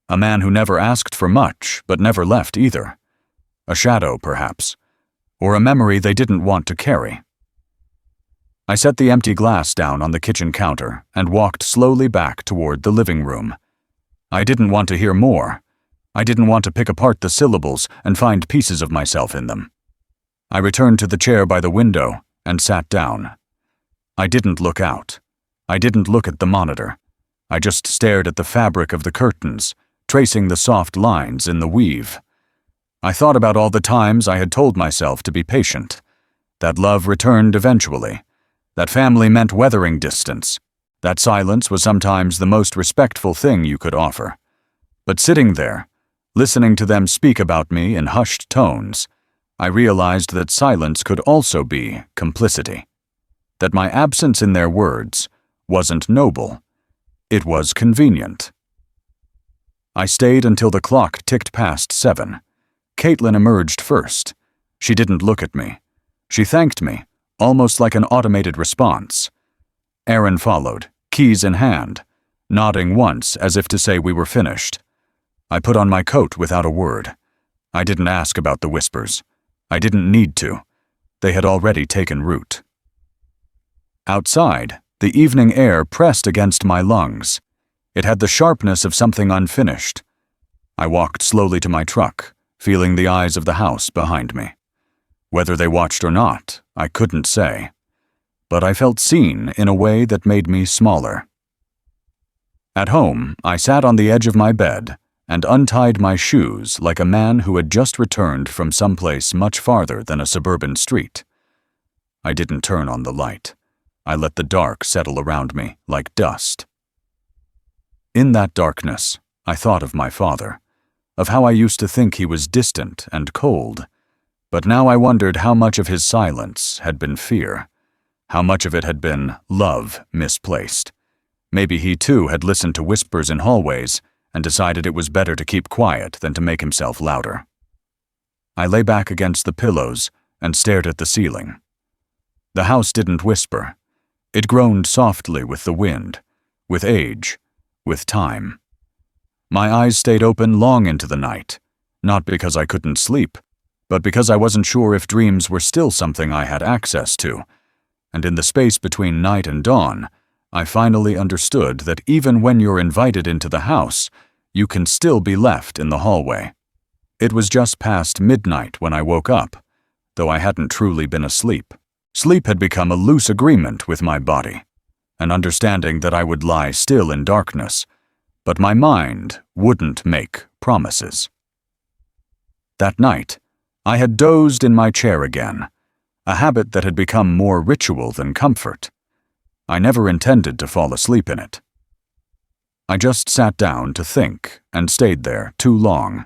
Speaker 1: A man who never asked for much, but never left either. A shadow, perhaps, or a memory they didn't want to carry. I set the empty glass down on the kitchen counter and walked slowly back toward the living room. I didn't want to hear more. I didn't want to pick apart the syllables and find pieces of myself in them. I returned to the chair by the window and sat down. I didn't look out. I didn't look at the monitor. I just stared at the fabric of the curtains, tracing the soft lines in the weave. I thought about all the times I had told myself to be patient, that love returned eventually, that family meant weathering distance, that silence was sometimes the most respectful thing you could offer. But sitting there, listening to them speak about me in hushed tones, I realized that silence could also be complicity, that my absence in their words wasn't noble, it was convenient. I stayed until the clock ticked past 7. Caitlin emerged first. She didn't look at me. She thanked me, almost like an automated response. Aaron followed, keys in hand, nodding once as if to say we were finished. I put on my coat without a word. I didn't ask about the whispers. I didn't need to. They had already taken root. Outside, the evening air pressed against my lungs. It had the sharpness of something unfinished. I walked slowly to my truck, feeling the eyes of the house behind me. Whether they watched or not, I couldn't say. But I felt seen in a way that made me smaller. At home, I sat on the edge of my bed and untied my shoes like a man who had just returned from someplace much farther than a suburban street. I didn't turn on the light. I let the dark settle around me like dust. In that darkness, I thought of my father, of how I used to think he was distant and cold. But now I wondered how much of his silence had been fear, how much of it had been love misplaced. Maybe he too had listened to whispers in hallways and decided it was better to keep quiet than to make himself louder. I lay back against the pillows and stared at the ceiling. The house didn't whisper. It groaned softly with the wind, with age, with time. My eyes stayed open long into the night, not because I couldn't sleep, but because I wasn't sure if dreams were still something I had access to. And in the space between night and dawn, I finally understood that even when you're invited into the house, you can still be left in the hallway. It was just past midnight when I woke up, though I hadn't truly been asleep. Sleep had become a loose agreement with my body, an understanding that I would lie still in darkness, but my mind wouldn't make promises. That night, I had dozed in my chair again, a habit that had become more ritual than comfort. I never intended to fall asleep in it. I just sat down to think and stayed there too long.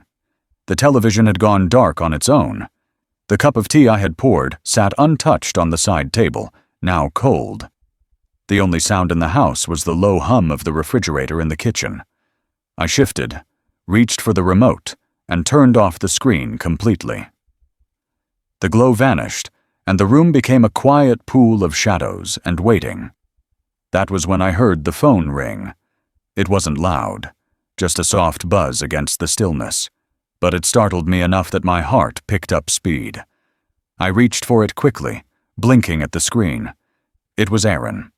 Speaker 1: The television had gone dark on its own. The cup of tea I had poured sat untouched on the side table, now cold. The only sound in the house was the low hum of the refrigerator in the kitchen. I shifted, reached for the remote, and turned off the screen completely. The glow vanished, and the room became a quiet pool of shadows and waiting. That was when I heard the phone ring. It wasn't loud, just a soft buzz against the stillness, but it startled me enough that my heart picked up speed. I reached for it quickly, blinking at the screen. It was Aaron.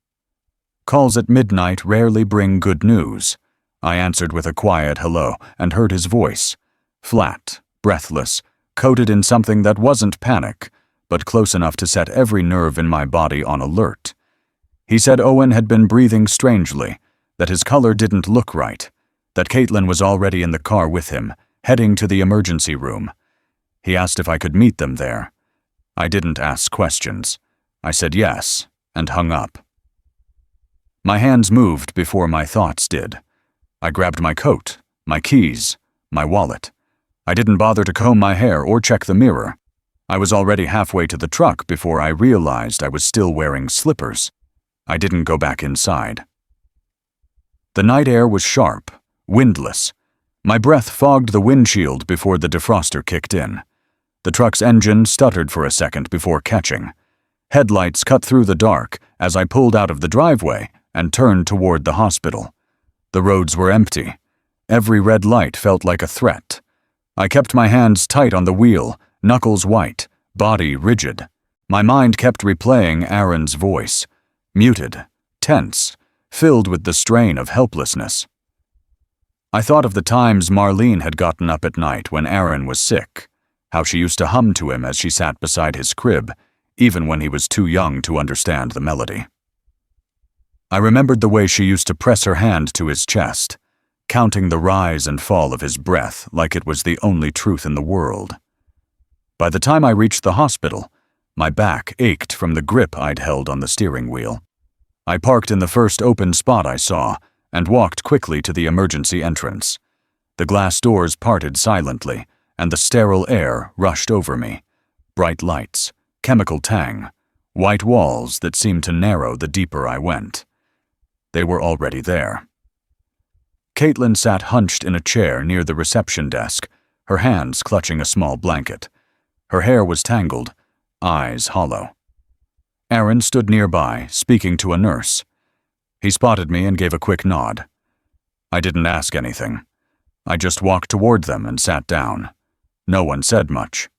Speaker 1: Calls at midnight rarely bring good news. I answered with a quiet hello and heard his voice, flat, breathless, coated in something that wasn't panic, but close enough to set every nerve in my body on alert. He said Owen had been breathing strangely, that his color didn't look right, that Caitlin was already in the car with him, heading to the emergency room. He asked if I could meet them there. I didn't ask questions. I said yes, and hung up. My hands moved before my thoughts did. I grabbed my coat, my keys, my wallet. I didn't bother to comb my hair or check the mirror. I was already halfway to the truck before I realized I was still wearing slippers. I didn't go back inside. The night air was sharp, windless. My breath fogged the windshield before the defroster kicked in. The truck's engine stuttered for a second before catching. Headlights cut through the dark as I pulled out of the driveway and turned toward the hospital. The roads were empty. Every red light felt like a threat. I kept my hands tight on the wheel, knuckles white, body rigid. My mind kept replaying Aaron's voice, muted, tense, filled with the strain of helplessness. I thought of the times Marlene had gotten up at night when Aaron was sick, how she used to hum to him as she sat beside his crib, even when he was too young to understand the melody. I remembered the way she used to press her hand to his chest, counting the rise and fall of his breath like it was the only truth in the world. By the time I reached the hospital, my back ached from the grip I'd held on the steering wheel. I parked in the first open spot I saw and walked quickly to the emergency entrance. The glass doors parted silently, and the sterile air rushed over me. Bright lights, chemical tang, white walls that seemed to narrow the deeper I went. They were already there. Caitlin sat hunched in a chair near the reception desk, her hands clutching a small blanket. Her hair was tangled, eyes hollow. Aaron stood nearby, speaking to a nurse. He spotted me and gave a quick nod. I didn't ask anything. I just walked toward them and sat down. No one said much.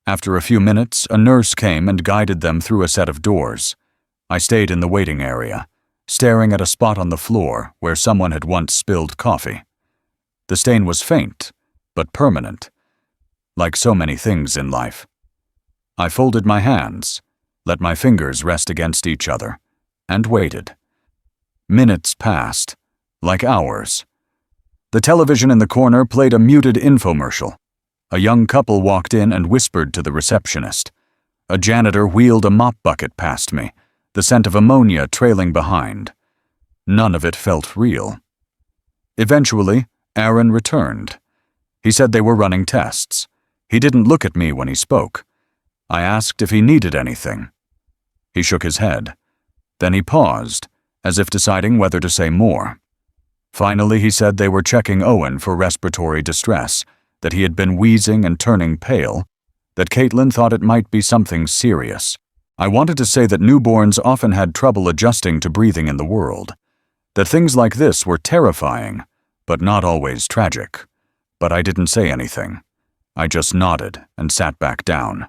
Speaker 1: After a few minutes, a nurse came and guided them through a set of doors. I stayed in the waiting area, staring at a spot on the floor where someone had once spilled coffee. The stain was faint, but permanent, like so many things in life. I folded my hands, let my fingers rest against each other, and waited. Minutes passed, like hours. The television in the corner played a muted infomercial. A young couple walked in and whispered to the receptionist. A janitor wheeled a mop bucket past me, the scent of ammonia trailing behind. None of it felt real. Eventually, Aaron returned. He said they were running tests. He didn't look at me when he spoke. I asked if he needed anything. He shook his head. Then he paused, as if deciding whether to say more. Finally, he said they were checking Owen for respiratory distress, that he had been wheezing and turning pale, that Caitlin thought it might be something serious. I wanted to say that newborns often had trouble adjusting to breathing in the world, that things like this were terrifying, but not always tragic. But I didn't say anything. I just nodded and sat back down.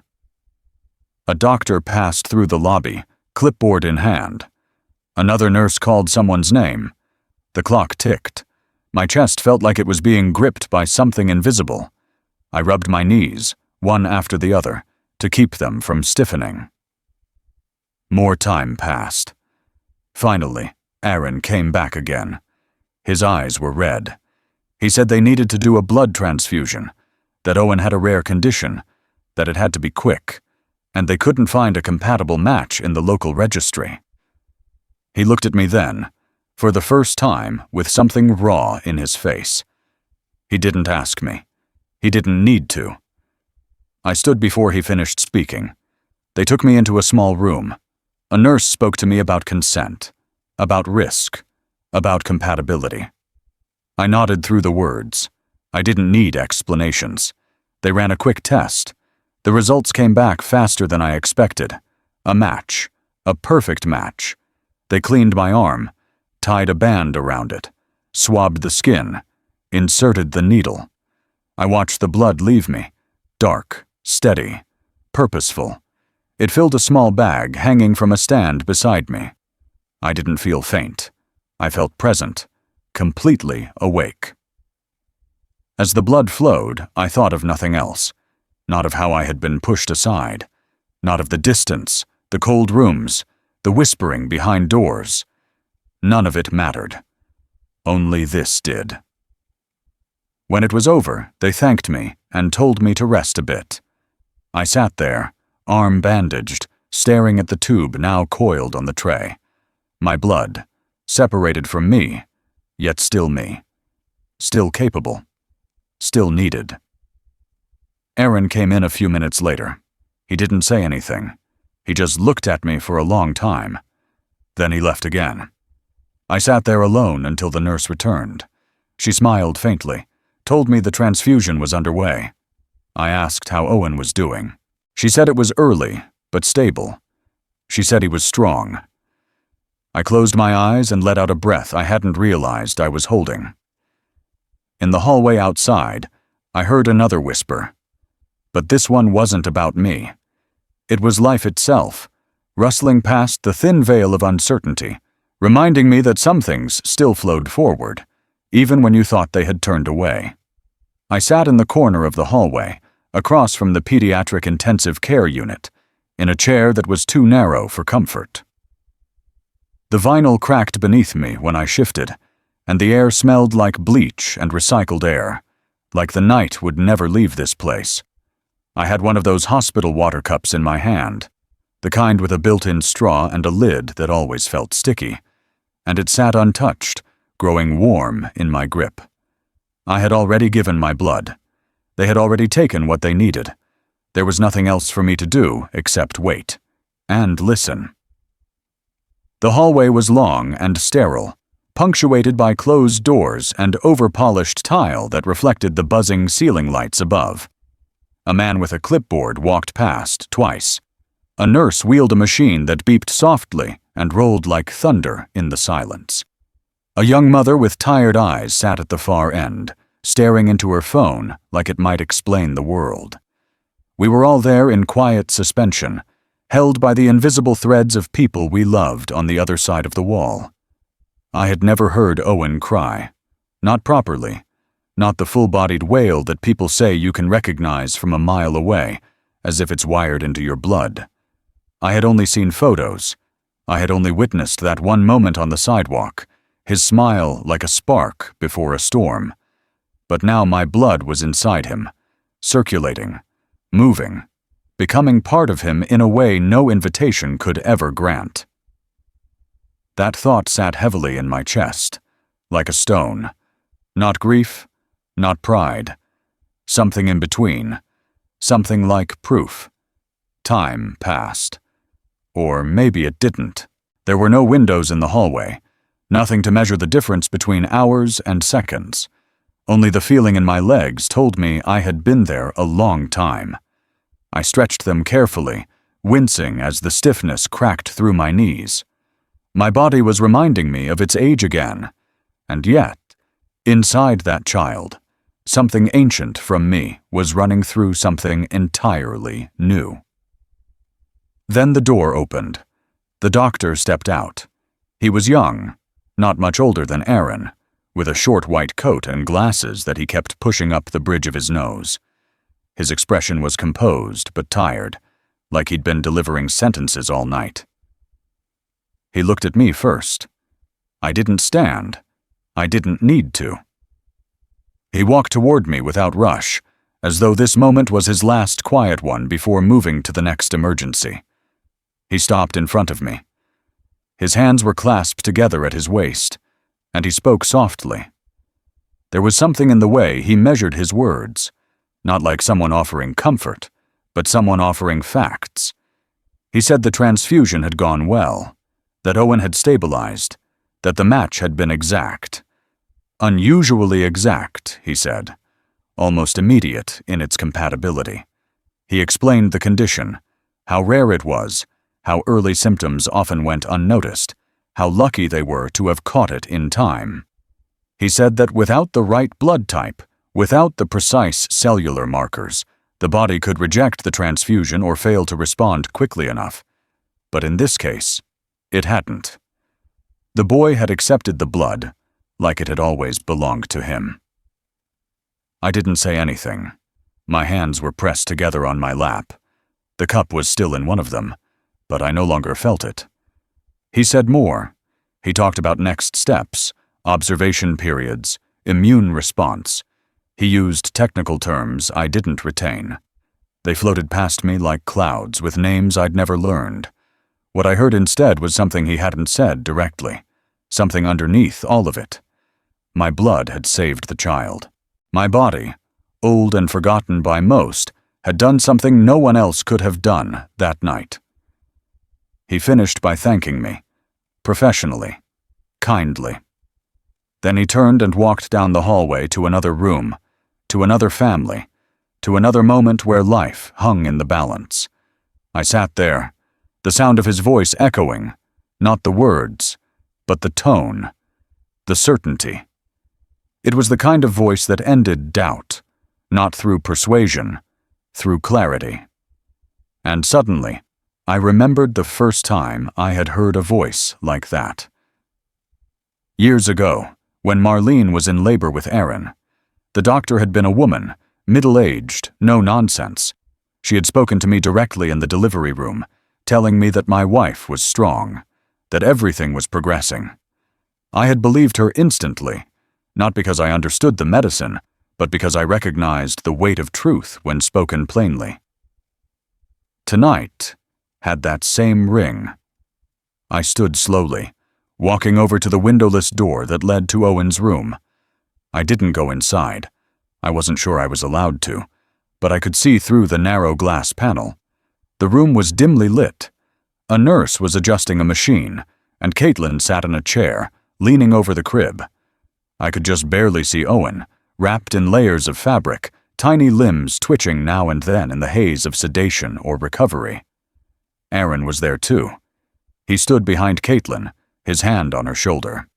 Speaker 1: A doctor passed through the lobby, clipboard in hand. Another nurse called someone's name. The clock ticked. My chest felt like it was being gripped by something invisible. I rubbed my knees, one after the other, to keep them from stiffening. More time passed. Finally, Aaron came back again. His eyes were red. He said they needed to do a blood transfusion, that Owen had a rare condition, that it had to be quick, and they couldn't find a compatible match in the local registry. He looked at me then, for the first time, with something raw in his face. He didn't ask me. He didn't need to. I stood before he finished speaking. They took me into a small room. A nurse spoke to me about consent, about risk, about compatibility. I nodded through the words. I didn't need explanations. They ran a quick test. The results came back faster than I expected. A match. A perfect match. They cleaned my arm, tied a band around it, swabbed the skin, inserted the needle. I watched the blood leave me, dark, steady, purposeful. It filled a small bag hanging from a stand beside me. I didn't feel faint. I felt present, completely awake. As the blood flowed, I thought of nothing else. Not of how I had been pushed aside. Not of the distance, the cold rooms, the whispering behind doors. None of it mattered. Only this did. When it was over, they thanked me and told me to rest a bit. I sat there, arm bandaged, staring at the tube now coiled on the tray. My blood, separated from me, yet still me. Still capable. Still needed. Aaron came in a few minutes later. He didn't say anything. He just looked at me for a long time. Then he left again. I sat there alone until the nurse returned. She smiled faintly, told me the transfusion was underway. I asked how Owen was doing. She said it was early, but stable. She said he was strong. I closed my eyes and let out a breath I hadn't realized I was holding. In the hallway outside, I heard another whisper. But this one wasn't about me. It was life itself, rustling past the thin veil of uncertainty, reminding me that some things still flowed forward, even when you thought they had turned away. I sat in the corner of the hallway, across from the pediatric intensive care unit, in a chair that was too narrow for comfort. The vinyl cracked beneath me when I shifted, and the air smelled like bleach and recycled air, like the night would never leave this place. I had one of those hospital water cups in my hand, the kind with a built-in straw and a lid that always felt sticky, and it sat untouched, growing warm in my grip. I had already given my blood. They had already taken what they needed. There was nothing else for me to do except wait and listen. The hallway was long and sterile, punctuated by closed doors and over-polished tile that reflected the buzzing ceiling lights above. A man with a clipboard walked past twice. A nurse wheeled a machine that beeped softly and rolled like thunder in the silence. A young mother with tired eyes sat at the far end, staring into her phone like it might explain the world. We were all there in quiet suspension, held by the invisible threads of people we loved on the other side of the wall. I had never heard Owen cry. Not properly. Not the full-bodied wail that people say you can recognize from a mile away, as if it's wired into your blood. I had only seen photos. I had only witnessed that one moment on the sidewalk, his smile like a spark before a storm. But now my blood was inside him, circulating, moving, becoming part of him in a way no invitation could ever grant. That thought sat heavily in my chest, like a stone. Not grief, not pride. Something in between. Something like proof. Time passed. Or maybe it didn't. There were no windows in the hallway. Nothing to measure the difference between hours and seconds. Only the feeling in my legs told me I had been there a long time. I stretched them carefully, wincing as the stiffness cracked through my knees. My body was reminding me of its age again. And yet, inside that child, something ancient from me was running through something entirely new. Then the door opened. The doctor stepped out. He was young, not much older than Aaron, with a short white coat and glasses that he kept pushing up the bridge of his nose. His expression was composed but tired, like he'd been delivering sentences all night. He looked at me first. I didn't stand. I didn't need to. He walked toward me without rush, as though this moment was his last quiet one before moving to the next emergency. He stopped in front of me. His hands were clasped together at his waist, and he spoke softly. There was something in the way he measured his words, not like someone offering comfort, but someone offering facts. He said the transfusion had gone well, that Owen had stabilized, that the match had been exact. Unusually exact, he said, almost immediate in its compatibility. He explained the condition, how rare it was, how early symptoms often went unnoticed, how lucky they were to have caught it in time. He said that without the right blood type, without the precise cellular markers, the body could reject the transfusion or fail to respond quickly enough. But in this case, it hadn't. The boy had accepted the blood, like it had always belonged to him. I didn't say anything. My hands were pressed together on my lap. The cup was still in one of them, but I no longer felt it. He said more. He talked about next steps, observation periods, immune response. He used technical terms I didn't retain. They floated past me like clouds with names I'd never learned. What I heard instead was something he hadn't said directly, something underneath all of it. My blood had saved the child. My body, old and forgotten by most, had done something no one else could have done that night. He finished by thanking me, professionally, kindly. Then he turned and walked down the hallway to another room, to another family, to another moment where life hung in the balance. I sat there, the sound of his voice echoing, not the words, but the tone, the certainty. It was the kind of voice that ended doubt, not through persuasion, through clarity. And suddenly, I remembered the first time I had heard a voice like that. Years ago, when Marlene was in labor with Aaron, the doctor had been a woman, middle-aged, no nonsense. She had spoken to me directly in the delivery room, telling me that my wife was strong, that everything was progressing. I had believed her instantly, not because I understood the medicine, but because I recognized the weight of truth when spoken plainly. Tonight had that same ring. I stood slowly, walking over to the windowless door that led to Owen's room. I didn't go inside. I wasn't sure I was allowed to, but I could see through the narrow glass panel. The room was dimly lit. A nurse was adjusting a machine, and Caitlin sat in a chair, leaning over the crib. I could just barely see Owen, wrapped in layers of fabric, tiny limbs twitching now and then in the haze of sedation or recovery. Aaron was there too. He stood behind Caitlin, his hand on her shoulder.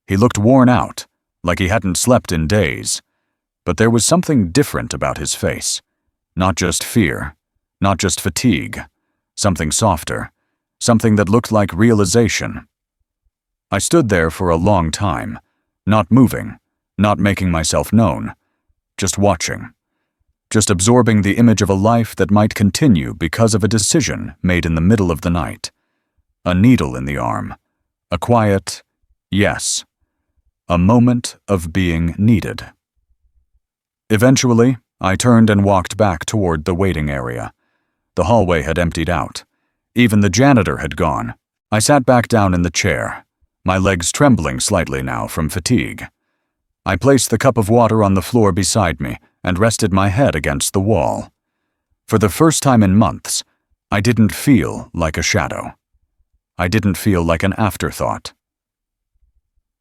Speaker 1: He looked worn out, like he hadn't slept in days. But there was something different about his face. Not just fear, not just fatigue. Something softer, something that looked like realization. I stood there for a long time, not moving, not making myself known, just watching, just absorbing the image of a life that might continue because of a decision made in the middle of the night. A needle in the arm, a quiet yes, a moment of being needed. Eventually, I turned and walked back toward the waiting area. The hallway had emptied out. Even the janitor had gone. I sat back down in the chair, my legs trembling slightly now from fatigue. I placed the cup of water on the floor beside me and rested my head against the wall. For the first time in months, I didn't feel like a shadow. I didn't feel like an afterthought.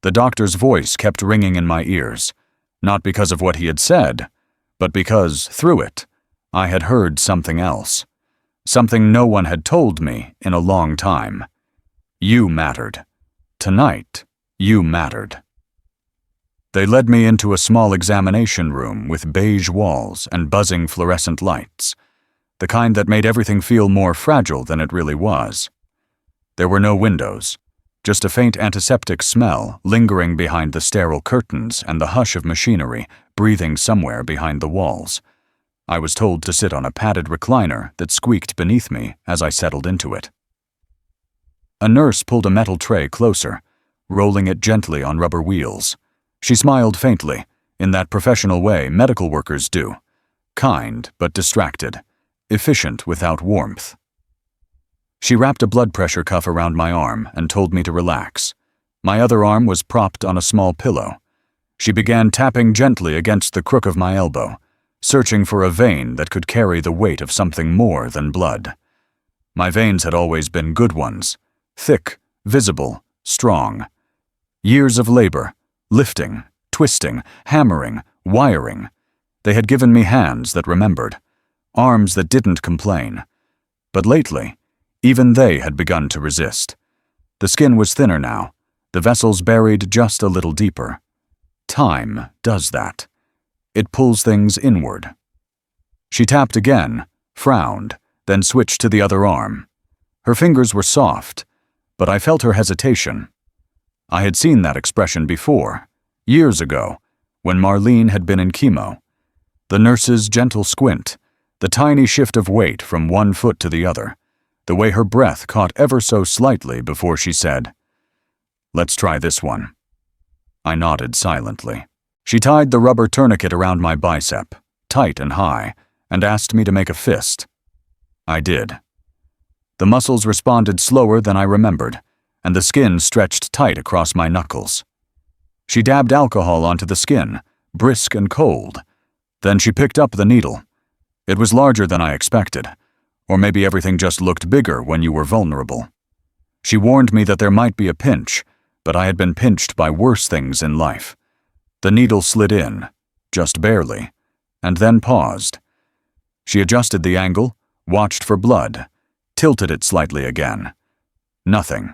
Speaker 1: The doctor's voice kept ringing in my ears, not because of what he had said, but because, through it, I had heard something else. Something no one had told me in a long time. You mattered. Tonight, you mattered. They led me into a small examination room with beige walls and buzzing fluorescent lights, the kind that made everything feel more fragile than it really was. There were no windows, just a faint antiseptic smell lingering behind the sterile curtains and the hush of machinery breathing somewhere behind the walls. I was told to sit on a padded recliner that squeaked beneath me as I settled into it. A nurse pulled a metal tray closer, rolling it gently on rubber wheels. She smiled faintly, in that professional way medical workers do. Kind but distracted, efficient without warmth. She wrapped a blood pressure cuff around my arm and told me to relax. My other arm was propped on a small pillow. She began tapping gently against the crook of my elbow, searching for a vein that could carry the weight of something more than blood. My veins had always been good ones, thick, visible, strong. Years of labor, lifting, twisting, hammering, wiring. They had given me hands that remembered, arms that didn't complain. But lately, even they had begun to resist. The skin was thinner now, the vessels buried just a little deeper. Time does that. It pulls things inward. She tapped again, frowned, then switched to the other arm. Her fingers were soft, but I felt her hesitation. I had seen that expression before, years ago, when Marlene had been in chemo. The nurse's gentle squint, the tiny shift of weight from one foot to the other, the way her breath caught ever so slightly before she said, "Let's try this one." I nodded silently. She tied the rubber tourniquet around my bicep, tight and high, and asked me to make a fist. I did. The muscles responded slower than I remembered, and the skin stretched tight across my knuckles. She dabbed alcohol onto the skin, brisk and cold. Then she picked up the needle. It was larger than I expected, or maybe everything just looked bigger when you were vulnerable. She warned me that there might be a pinch, but I had been pinched by worse things in life. The needle slid in, just barely, and then paused. She adjusted the angle, watched for blood, tilted it slightly again. Nothing.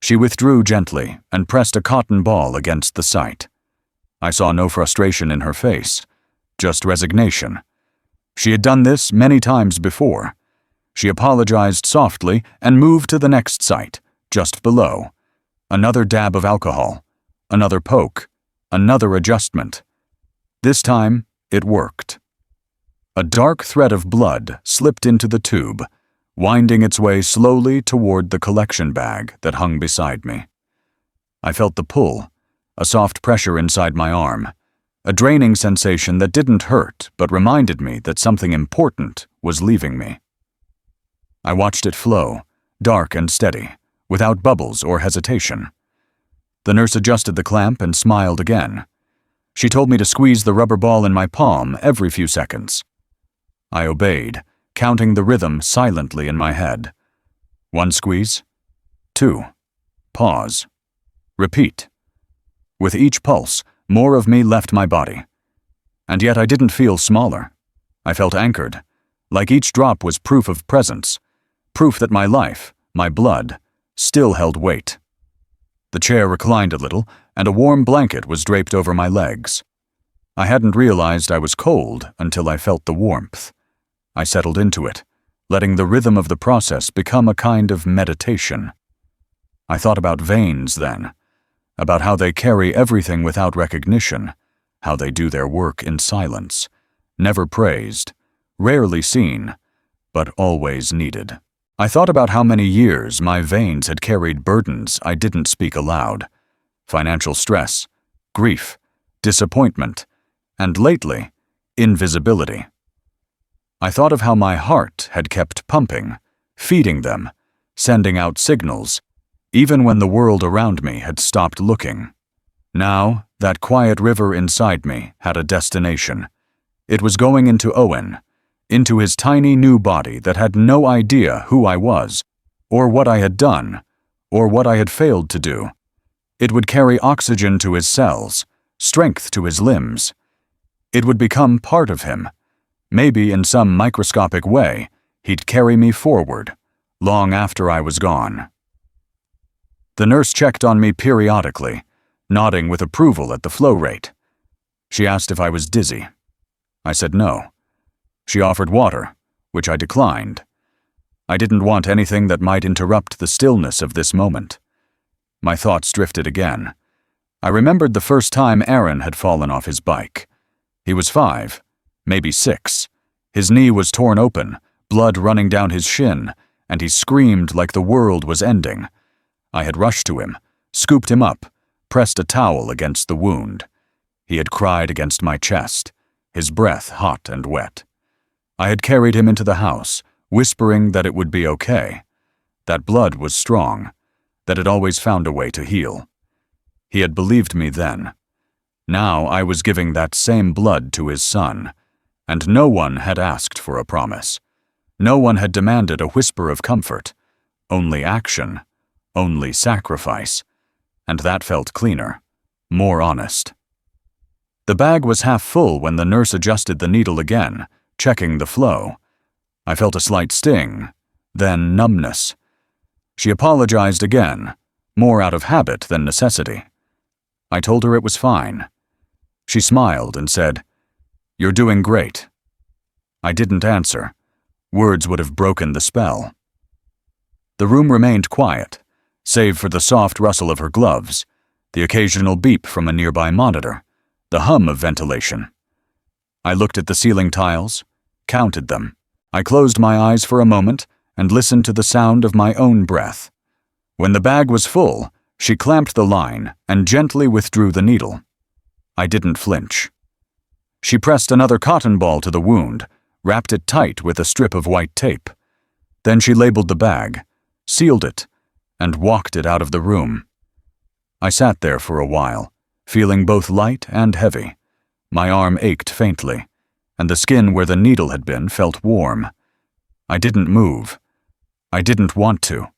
Speaker 1: She withdrew gently and pressed a cotton ball against the site. I saw no frustration in her face, just resignation. She had done this many times before. She apologized softly and moved to the next site, just below. Another dab of alcohol, another poke, another adjustment. This time, it worked. A dark thread of blood slipped into the tube, winding its way slowly toward the collection bag that hung beside me. I felt the pull, a soft pressure inside my arm, a draining sensation that didn't hurt but reminded me that something important was leaving me. I watched it flow, dark and steady, without bubbles or hesitation. The nurse adjusted the clamp and smiled again. She told me to squeeze the rubber ball in my palm every few seconds. I obeyed, counting the rhythm silently in my head. 1 squeeze, 2, pause, repeat. With each pulse, more of me left my body. And yet I didn't feel smaller. I felt anchored, like each drop was proof of presence, proof that my life, my blood, still held weight. The chair reclined a little, and a warm blanket was draped over my legs. I hadn't realized I was cold until I felt the warmth. I settled into it, letting the rhythm of the process become a kind of meditation. I thought about veins then, about how they carry everything without recognition, how they do their work in silence, never praised, rarely seen, but always needed. I thought about how many years my veins had carried burdens I didn't speak aloud, financial stress, grief, disappointment, and lately, invisibility. I thought of how my heart had kept pumping, feeding them, sending out signals, even when the world around me had stopped looking. Now, that quiet river inside me had a destination. It was going into Owen, into his tiny new body that had no idea who I was, or what I had done, or what I had failed to do. It would carry oxygen to his cells, strength to his limbs. It would become part of him. Maybe in some microscopic way, he'd carry me forward, long after I was gone. The nurse checked on me periodically, nodding with approval at the flow rate. She asked if I was dizzy. I said no. She offered water, which I declined. I didn't want anything that might interrupt the stillness of this moment. My thoughts drifted again. I remembered the first time Aaron had fallen off his bike. He was 5, maybe 6. His knee was torn open, blood running down his shin, and he screamed like the world was ending. I had rushed to him, scooped him up, pressed a towel against the wound. He had cried against my chest, his breath hot and wet. I had carried him into the house, whispering that it would be okay, that blood was strong, that it always found a way to heal. He had believed me then. Now I was giving that same blood to his son, and no one had asked for a promise. No one had demanded a whisper of comfort, only action, only sacrifice, and that felt cleaner, more honest. The bag was half full when the nurse adjusted the needle again, checking the flow. I felt a slight sting, then numbness. She apologized again, more out of habit than necessity. I told her it was fine. She smiled and said, "You're doing great." I didn't answer. Words would have broken the spell. The room remained quiet, save for the soft rustle of her gloves, the occasional beep from a nearby monitor, the hum of ventilation. I looked at the ceiling tiles, counted them. I closed my eyes for a moment and listened to the sound of my own breath. When the bag was full, she clamped the line and gently withdrew the needle. I didn't flinch. She pressed another cotton ball to the wound, wrapped it tight with a strip of white tape. Then she labeled the bag, sealed it, and walked it out of the room. I sat there for a while, feeling both light and heavy. My arm ached faintly, and the skin where the needle had been felt warm. I didn't move. I didn't want to.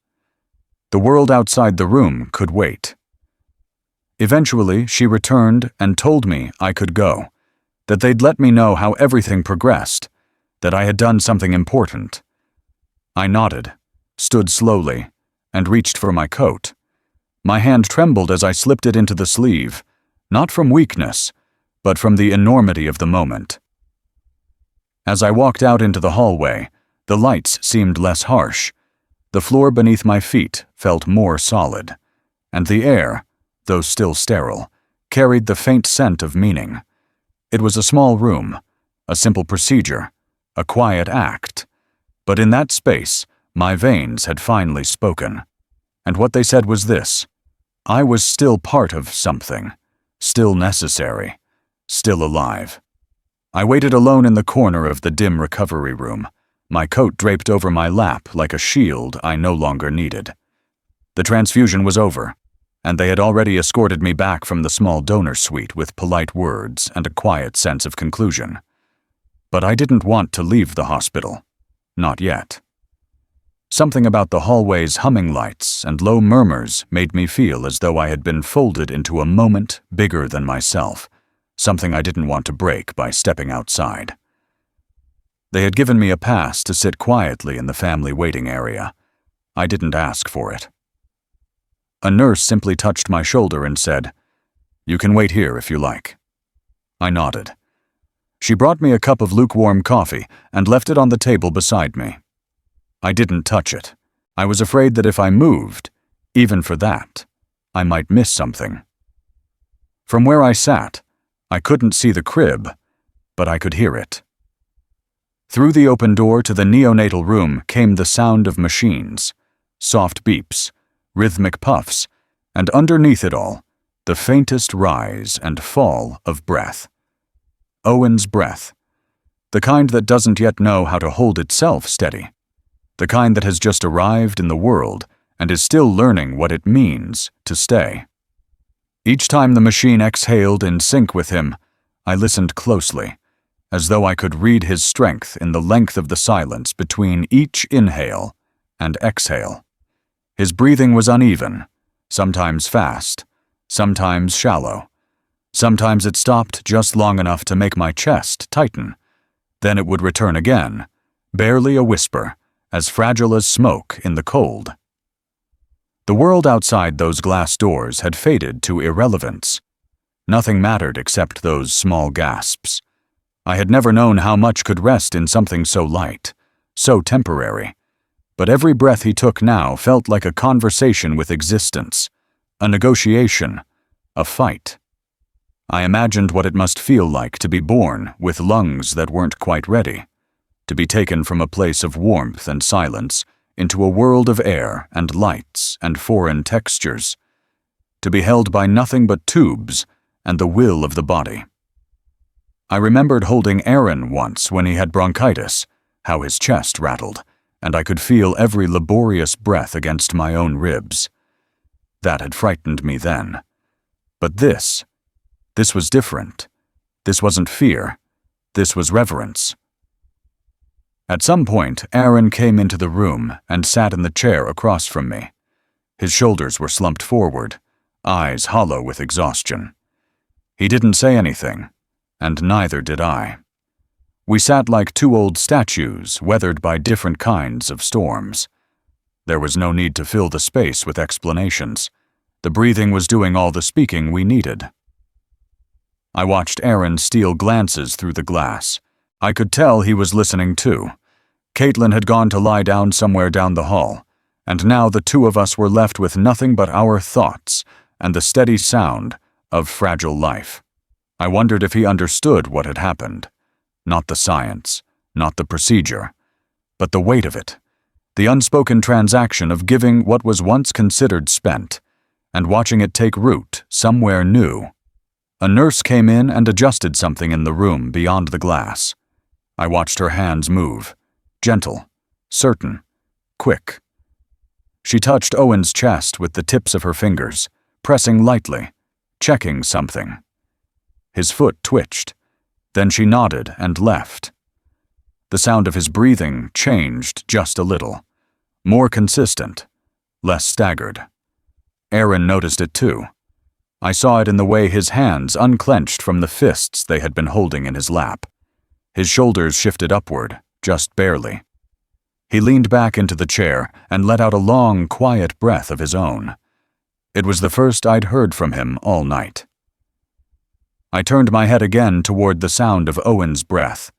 Speaker 1: The world outside the room could wait. Eventually, she returned and told me I could go, that they'd let me know how everything progressed, that I had done something important. I nodded, stood slowly, and reached for my coat. My hand trembled as I slipped it into the sleeve, not from weakness, but from the enormity of the moment. As I walked out into the hallway, the lights seemed less harsh. The floor beneath my feet felt more solid, and the air, though still sterile, carried the faint scent of meaning. It was a small room, a simple procedure, a quiet act, but in that space, my veins had finally spoken. And what they said was this: I was still part of something, still necessary, still alive. I waited alone in the corner of the dim recovery room, my coat draped over my lap like a shield I no longer needed. The transfusion was over, and they had already escorted me back from the small donor suite with polite words and a quiet sense of conclusion. But I didn't want to leave the hospital. Not yet. Something about the hallway's humming lights and low murmurs made me feel as though I had been folded into a moment bigger than myself, something I didn't want to break by stepping outside. They had given me a pass to sit quietly in the family waiting area. I didn't ask for it. A nurse simply touched my shoulder and said, "You can wait here if you like." I nodded. She brought me a cup of lukewarm coffee and left it on the table beside me. I didn't touch it. I was afraid that if I moved, even for that, I might miss something. From where I sat, I couldn't see the crib, but I could hear it. Through the open door to the neonatal room came the sound of machines, soft beeps, rhythmic puffs, and underneath it all, the faintest rise and fall of breath. Owen's breath. The kind that doesn't yet know how to hold itself steady. The kind that has just arrived in the world and is still learning what it means to stay. Each time the machine exhaled in sync with him, I listened closely, as though I could read his strength in the length of the silence between each inhale and exhale. His breathing was uneven, sometimes fast, sometimes shallow. Sometimes it stopped just long enough to make my chest tighten. Then it would return again, barely a whisper, as fragile as smoke in the cold. The world outside those glass doors had faded to irrelevance. Nothing mattered except those small gasps. I had never known how much could rest in something so light, so temporary. But every breath he took now felt like a conversation with existence, a negotiation, a fight. I imagined what it must feel like to be born with lungs that weren't quite ready, to be taken from a place of warmth and silence into a world of air and lights and foreign textures, to be held by nothing but tubes and the will of the body. I remembered holding Aaron once when he had bronchitis, how his chest rattled, and I could feel every laborious breath against my own ribs. That had frightened me then. But this was different. This wasn't fear. This was reverence. At some point, Aaron came into the room and sat in the chair across from me. His shoulders were slumped forward, eyes hollow with exhaustion. He didn't say anything, and neither did I. We sat like two old statues weathered by different kinds of storms. There was no need to fill the space with explanations. The breathing was doing all the speaking we needed. I watched Aaron steal glances through the glass. I could tell he was listening too. Caitlin had gone to lie down somewhere down the hall, and now the two of us were left with nothing but our thoughts and the steady sound of fragile life. I wondered if he understood what had happened. Not the science, not the procedure, but the weight of it, the unspoken transaction of giving what was once considered spent, and watching it take root somewhere new. A nurse came in and adjusted something in the room beyond the glass. I watched her hands move, gentle, certain, quick. She touched Owen's chest with the tips of her fingers, pressing lightly, checking something. His foot twitched. Then she nodded and left. The sound of his breathing changed just a little, more consistent, less staggered. Aaron noticed it too. I saw it in the way his hands unclenched from the fists they had been holding in his lap. His shoulders shifted upward, just barely. He leaned back into the chair and let out a long, quiet breath of his own. It was the first I'd heard from him all night. I turned my head again toward the sound of Owen's breath.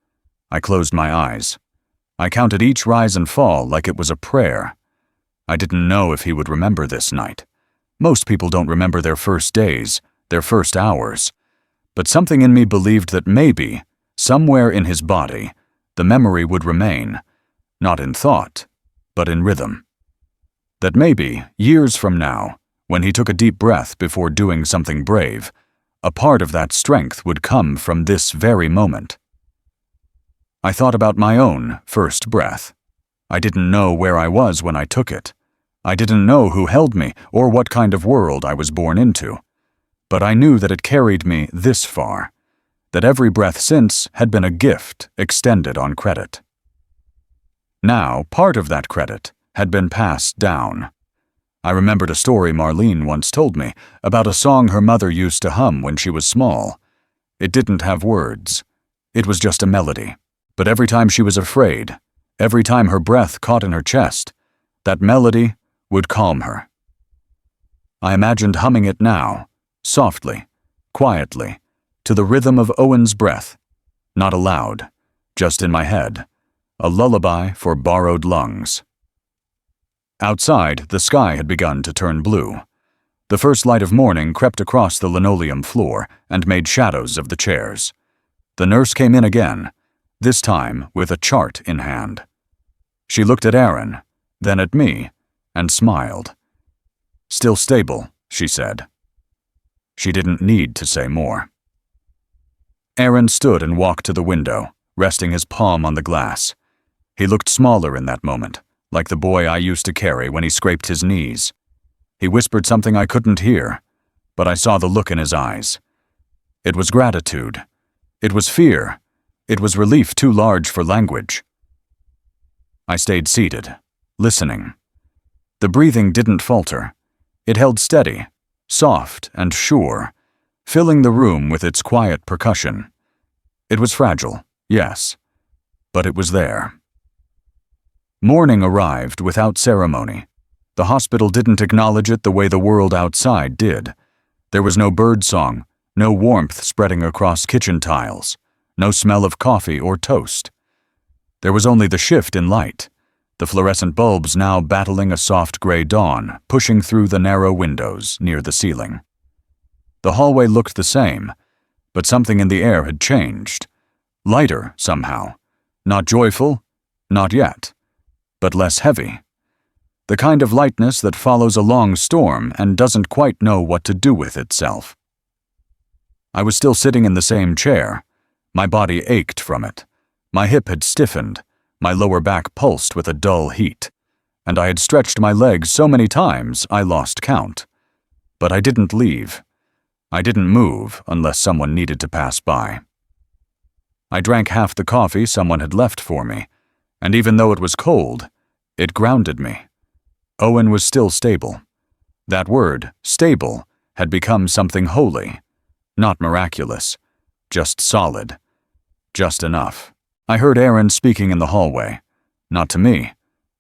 Speaker 1: I closed my eyes. I counted each rise and fall like it was a prayer. I didn't know if he would remember this night. Most people don't remember their first days, their first hours. But something in me believed that maybe, somewhere in his body, the memory would remain, not in thought, but in rhythm. That maybe, years from now, when he took a deep breath before doing something brave, a part of that strength would come from this very moment. I thought about my own first breath. I didn't know where I was when I took it. I didn't know who held me or what kind of world I was born into. But I knew that it carried me this far, that every breath since had been a gift extended on credit. Now, part of that credit had been passed down. I remembered a story Marlene once told me about a song her mother used to hum when she was small. It didn't have words. It was just a melody. But every time she was afraid, every time her breath caught in her chest, that melody would calm her. I imagined humming it now, softly, quietly, to the rhythm of Owen's breath, not aloud, just in my head, a lullaby for borrowed lungs. Outside, the sky had begun to turn blue. The first light of morning crept across the linoleum floor and made shadows of the chairs. The nurse came in again, this time with a chart in hand. She looked at Aaron, then at me, and smiled. "Still stable," she said. She didn't need to say more. Aaron stood and walked to the window, resting his palm on the glass. He looked smaller in that moment, like the boy I used to carry when he scraped his knees. He whispered something I couldn't hear, but I saw the look in his eyes. It was gratitude. It was fear. It was relief too large for language. I stayed seated, listening. The breathing didn't falter. It held steady, soft and sure, filling the room with its quiet percussion. It was fragile, yes, but it was there. Morning arrived without ceremony. The hospital didn't acknowledge it the way the world outside did. There was no bird song, no warmth spreading across kitchen tiles, no smell of coffee or toast. There was only the shift in light, the fluorescent bulbs now battling a soft gray dawn, pushing through the narrow windows near the ceiling. The hallway looked the same, but something in the air had changed. Lighter, somehow. Not joyful, not yet, but less heavy. The kind of lightness that follows a long storm and doesn't quite know what to do with itself. I was still sitting in the same chair. My body ached from it. My hip had stiffened. My lower back pulsed with a dull heat, and I had stretched my legs so many times I lost count. But I didn't leave. I didn't move unless someone needed to pass by. I drank half the coffee someone had left for me, and even though it was cold, it grounded me. Owen was still stable. That word, stable, had become something holy, not miraculous, just solid, just enough. I heard Aaron speaking in the hallway, not to me,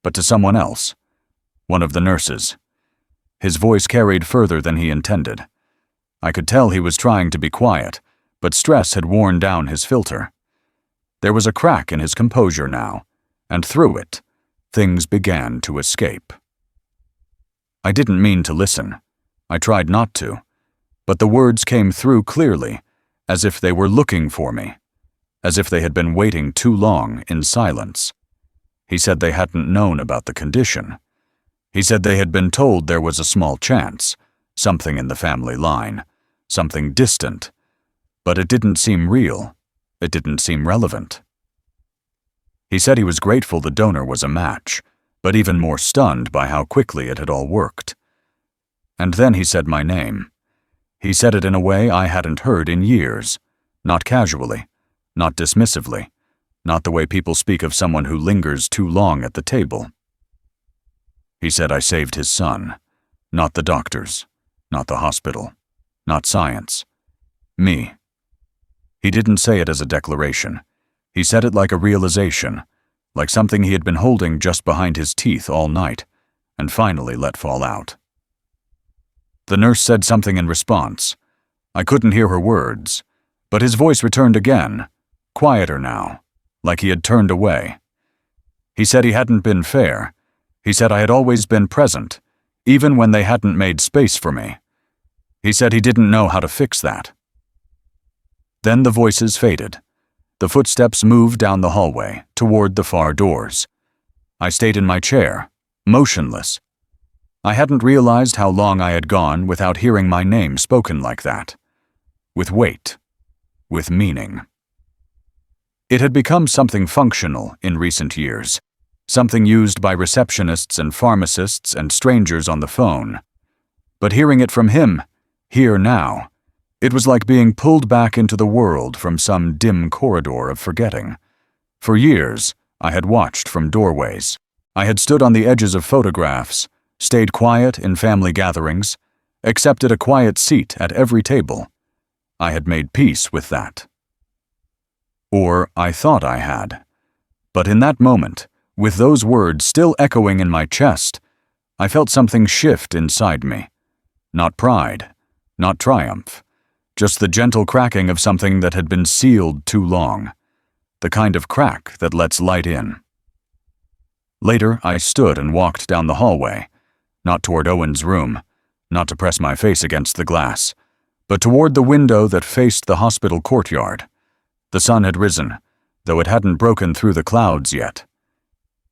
Speaker 1: but to someone else, one of the nurses. His voice carried further than he intended. I could tell he was trying to be quiet, but stress had worn down his filter. There was a crack in his composure now, and through it, things began to escape. I didn't mean to listen. I tried not to, but the words came through clearly, as if they were looking for me, as if they had been waiting too long in silence. He said they hadn't known about the condition. He said they had been told there was a small chance, something in the family line, something distant, but it didn't seem real. It didn't seem relevant. He said he was grateful the donor was a match, but even more stunned by how quickly it had all worked. And then he said my name. He said it in a way I hadn't heard in years, not casually, not dismissively, not the way people speak of someone who lingers too long at the table. He said I saved his son, not the doctors, not the hospital, not science. Me. He didn't say it as a declaration. He said it like a realization, like something he had been holding just behind his teeth all night, and finally let fall out. The nurse said something in response. I couldn't hear her words, but his voice returned again, quieter now, like he had turned away. He said he hadn't been fair. He said I had always been present, even when they hadn't made space for me. He said he didn't know how to fix that. Then the voices faded. The footsteps moved down the hallway, toward the far doors. I stayed in my chair, motionless. I hadn't realized how long I had gone without hearing my name spoken like that. With weight. With meaning. It had become something functional in recent years, something used by receptionists and pharmacists and strangers on the phone. But hearing it from him, here now, it was like being pulled back into the world from some dim corridor of forgetting. For years, I had watched from doorways. I had stood on the edges of photographs, stayed quiet in family gatherings, accepted a quiet seat at every table. I had made peace with that. Or I thought I had. But in that moment, with those words still echoing in my chest, I felt something shift inside me. Not pride, not triumph, just the gentle cracking of something that had been sealed too long, the kind of crack that lets light in. Later, I stood and walked down the hallway, not toward Owen's room, not to press my face against the glass, but toward the window that faced the hospital courtyard. The sun had risen, though it hadn't broken through the clouds yet.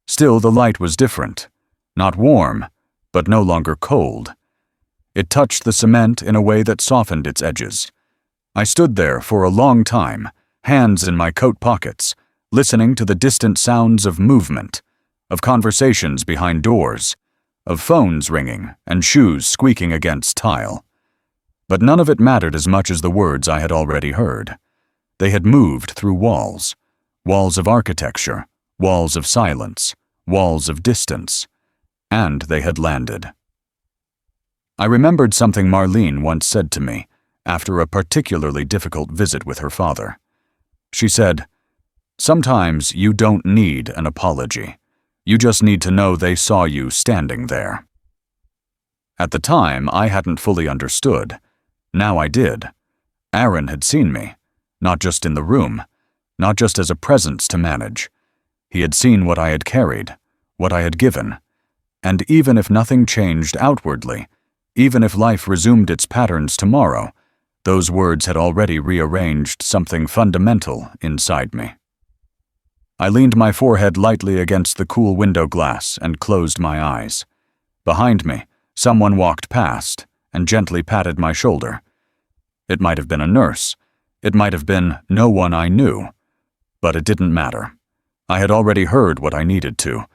Speaker 1: Still, the light was different, not warm, but no longer cold. It touched the cement in a way that softened its edges. I stood there for a long time, hands in my coat pockets, listening to the distant sounds of movement, of conversations behind doors, of phones ringing and shoes squeaking against tile. But none of it mattered as much as the words I had already heard. They had moved through walls, walls of architecture, walls of silence, walls of distance, and they had landed. I remembered something Marlene once said to me after a particularly difficult visit with her father. She said, "Sometimes you don't need an apology. You just need to know they saw you standing there." At the time, I hadn't fully understood. Now I did. Aaron had seen me, not just in the room, not just as a presence to manage. He had seen what I had carried, what I had given. And even if nothing changed outwardly, even if life resumed its patterns tomorrow, those words had already rearranged something fundamental inside me. I leaned my forehead lightly against the cool window glass and closed my eyes. Behind me, someone walked past and gently patted my shoulder. It might have been a nurse. It might have been no one I knew. But it didn't matter. I had already heard what I needed to,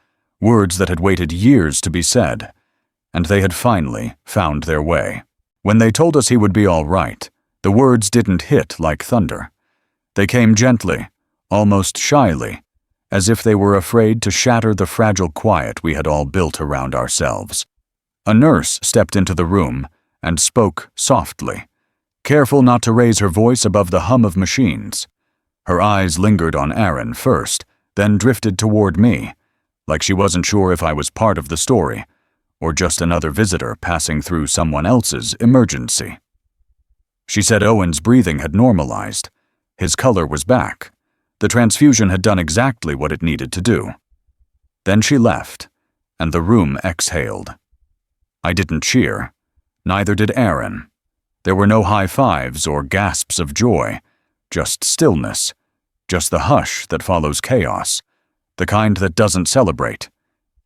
Speaker 1: words that had waited years to be said, and they had finally found their way. When they told us he would be all right, the words didn't hit like thunder. They came gently, almost shyly, as if they were afraid to shatter the fragile quiet we had all built around ourselves. A nurse stepped into the room and spoke softly, careful not to raise her voice above the hum of machines. Her eyes lingered on Aaron first, then drifted toward me, like she wasn't sure if I was part of the story, or just another visitor passing through someone else's emergency. She said Owen's breathing had normalized. His color was back. The transfusion had done exactly what it needed to do. Then she left, and the room exhaled. I didn't cheer. Neither did Aaron. There were no high fives or gasps of joy, just stillness, just the hush that follows chaos, the kind that doesn't celebrate.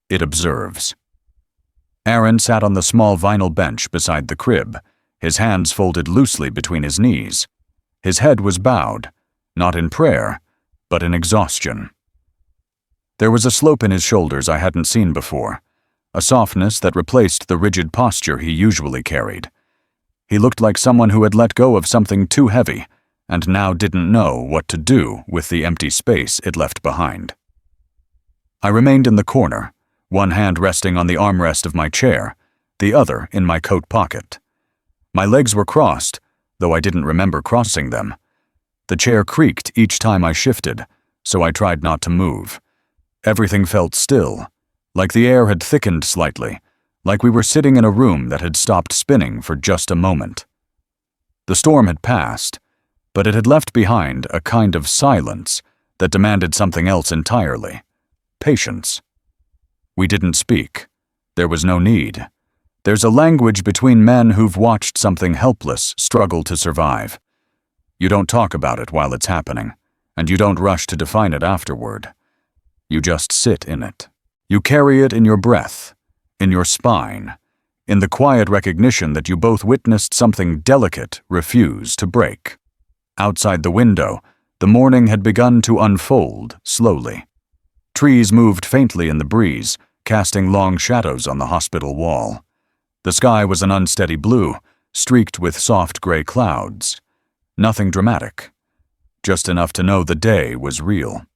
Speaker 1: It observes. Aaron sat on the small vinyl bench beside the crib, his hands folded loosely between his knees. His head was bowed, not in prayer, but in exhaustion. There was a slope in his shoulders I hadn't seen before, a softness that replaced the rigid posture he usually carried. He looked like someone who had let go of something too heavy and now didn't know what to do with the empty space it left behind. I remained in the corner, one hand resting on the armrest of my chair, the other in my coat pocket. My legs were crossed, though I didn't remember crossing them. The chair creaked each time I shifted, so I tried not to move. Everything felt still, like the air had thickened slightly, like we were sitting in a room that had stopped spinning for just a moment. The storm had passed, but it had left behind a kind of silence that demanded something else entirely: patience. We didn't speak. There was no need. There's a language between men who've watched something helpless struggle to survive. You don't talk about it while it's happening, and you don't rush to define it afterward. You just sit in it. You carry it in your breath, in your spine, in the quiet recognition that you both witnessed something delicate refuse to break. Outside the window, the morning had begun to unfold slowly. Trees moved faintly in the breeze, casting long shadows on the hospital wall. The sky was an unsteady blue, streaked with soft gray clouds. Nothing dramatic, just enough to know the day was real.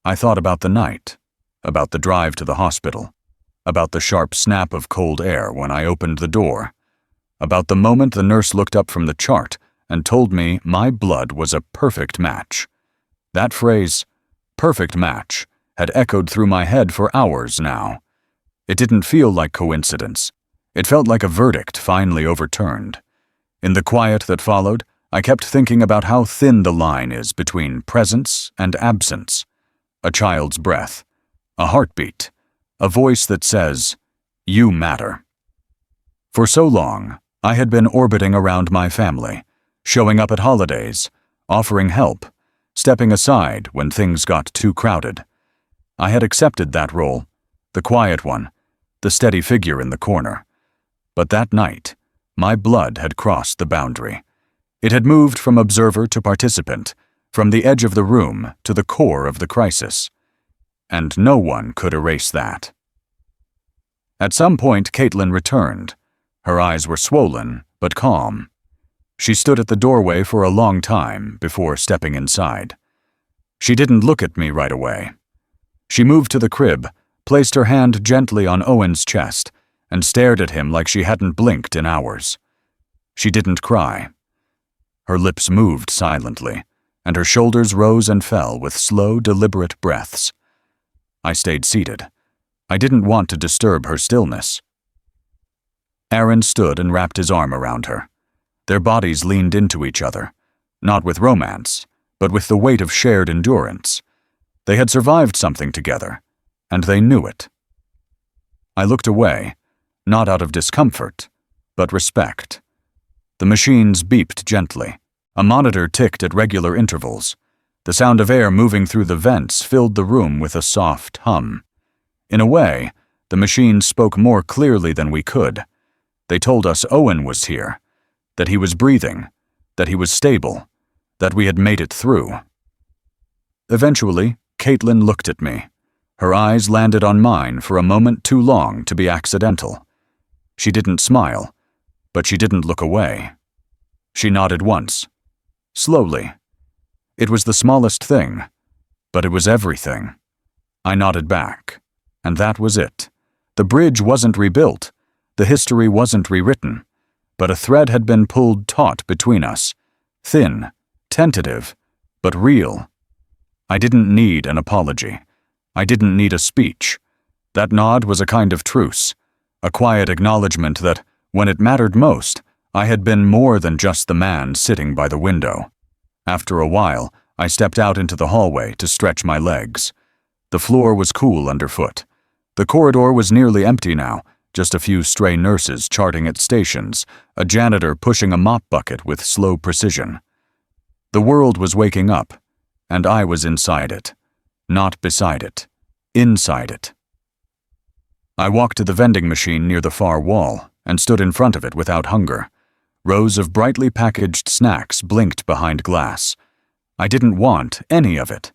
Speaker 1: I thought about the night, about the drive to the hospital, about the sharp snap of cold air when I opened the door, about the moment the nurse looked up from the chart and told me my blood was a perfect match. That phrase, perfect match, had echoed through my head for hours now. It didn't feel like coincidence. It felt like a verdict finally overturned. In the quiet that followed, I kept thinking about how thin the line is between presence and absence. A child's breath, a heartbeat, a voice that says, "You matter." For so long, I had been orbiting around my family, showing up at holidays, offering help, stepping aside when things got too crowded. I had accepted that role, the quiet one, the steady figure in the corner. But that night, my blood had crossed the boundary. It had moved from observer to participant, from the edge of the room to the core of the crisis. And no one could erase that. At some point, Caitlin returned. Her eyes were swollen, but calm. She stood at the doorway for a long time before stepping inside. She didn't look at me right away. She moved to the crib, placed her hand gently on Owen's chest, and stared at him like she hadn't blinked in hours. She didn't cry. Her lips moved silently, and her shoulders rose and fell with slow, deliberate breaths. I stayed seated. I didn't want to disturb her stillness. Aaron stood and wrapped his arm around her. Their bodies leaned into each other, not with romance, but with the weight of shared endurance. They had survived something together, and they knew it. I looked away, not out of discomfort, but respect. The machines beeped gently. A monitor ticked at regular intervals. The sound of air moving through the vents filled the room with a soft hum. In a way, the machines spoke more clearly than we could. They told us Owen was here, that he was breathing, that he was stable, that we had made it through. Eventually, Caitlin looked at me. Her eyes landed on mine for a moment too long to be accidental. She didn't smile, but she didn't look away. She nodded once, slowly. It was the smallest thing, but it was everything. I nodded back, and that was it. The bridge wasn't rebuilt, the history wasn't rewritten, but a thread had been pulled taut between us, thin, tentative, but real. I didn't need an apology. I didn't need a speech. That nod was a kind of truce, a quiet acknowledgement that, when it mattered most, I had been more than just the man sitting by the window. After a while, I stepped out into the hallway to stretch my legs. The floor was cool underfoot. The corridor was nearly empty now, just a few stray nurses charting at stations, a janitor pushing a mop bucket with slow precision. The world was waking up, and I was inside it. Not beside it. Inside it. I walked to the vending machine near the far wall and stood in front of it without hunger. Rows of brightly packaged snacks blinked behind glass. I didn't want any of it.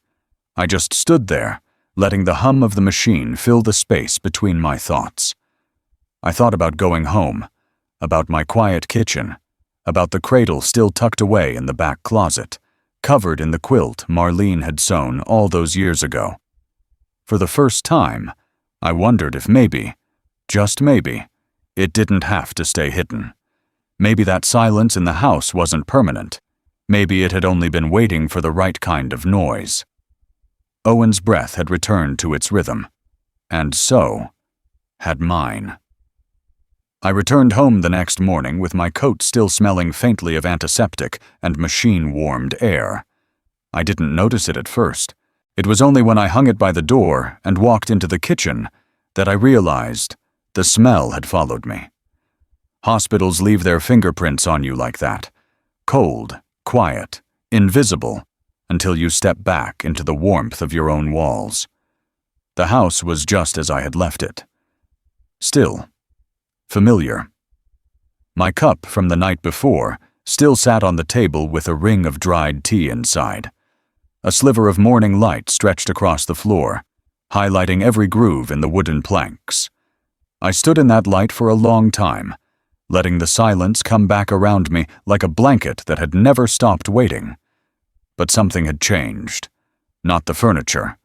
Speaker 1: I just stood there, letting the hum of the machine fill the space between my thoughts. I thought about going home, about my quiet kitchen, about the cradle still tucked away in the back closet, covered in the quilt Marlene had sewn all those years ago. For the first time, I wondered if maybe, just maybe, it didn't have to stay hidden. Maybe that silence in the house wasn't permanent. Maybe it had only been waiting for the right kind of noise. Owen's breath had returned to its rhythm, and so had mine. I returned home the next morning with my coat still smelling faintly of antiseptic and machine-warmed air. I didn't notice it at first. It was only when I hung it by the door and walked into the kitchen that I realized the smell had followed me. Hospitals leave their fingerprints on you like that. Cold, quiet, invisible, until you step back into the warmth of your own walls. The house was just as I had left it. Still, familiar. My cup from the night before still sat on the table with a ring of dried tea inside. A sliver of morning light stretched across the floor, highlighting every groove in the wooden planks. I stood in that light for a long time, letting the silence come back around me like a blanket that had never stopped waiting. But something had changed. Not the furniture,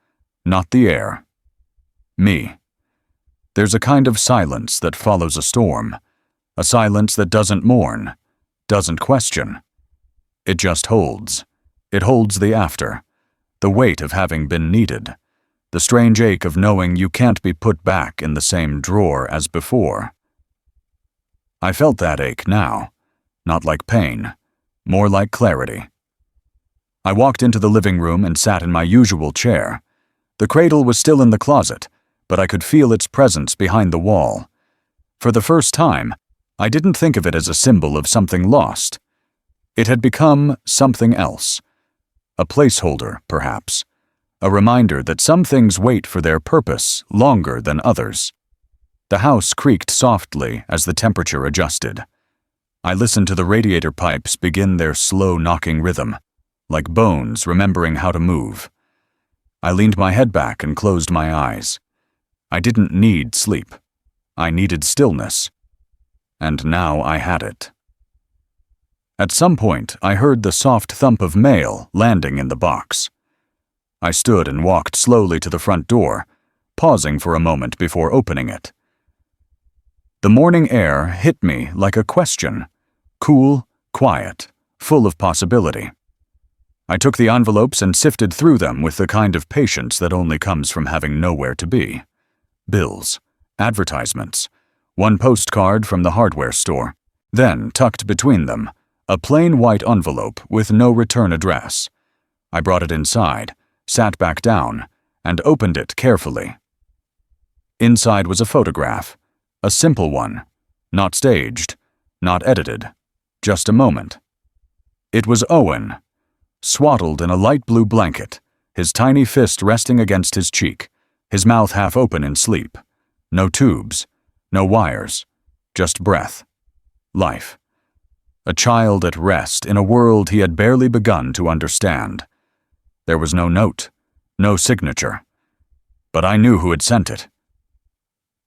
Speaker 1: not the air. Me. There's a kind of silence that follows a storm, a silence that doesn't mourn, doesn't question. It just holds. It holds the after, the weight of having been needed, the strange ache of knowing you can't be put back in the same drawer as before. I felt that ache now, not like pain, more like clarity. I walked into the living room and sat in my usual chair. The cradle was still in the closet, but I could feel its presence behind the wall. For the first time, I didn't think of it as a symbol of something lost. It had become something else. A placeholder, perhaps. A reminder that some things wait for their purpose longer than others. The house creaked softly as the temperature adjusted. I listened to the radiator pipes begin their slow knocking rhythm, like bones remembering how to move. I leaned my head back and closed my eyes. I didn't need sleep. I needed stillness. And now I had it. At some point, I heard the soft thump of mail landing in the box. I stood and walked slowly to the front door, pausing for a moment before opening it. The morning air hit me like a question, cool, quiet, full of possibility. I took the envelopes and sifted through them with the kind of patience that only comes from having nowhere to be. Bills, advertisements, one postcard from the hardware store, then, tucked between them, a plain white envelope with no return address. I brought it inside, sat back down, and opened it carefully. Inside was a photograph, a simple one, not staged, not edited, just a moment. It was Owen, swaddled in a light blue blanket, his tiny fist resting against his cheek, his mouth half open in sleep. No tubes, no wires, just breath, life. A child at rest in a world he had barely begun to understand. There was no note, no signature. But I knew who had sent it.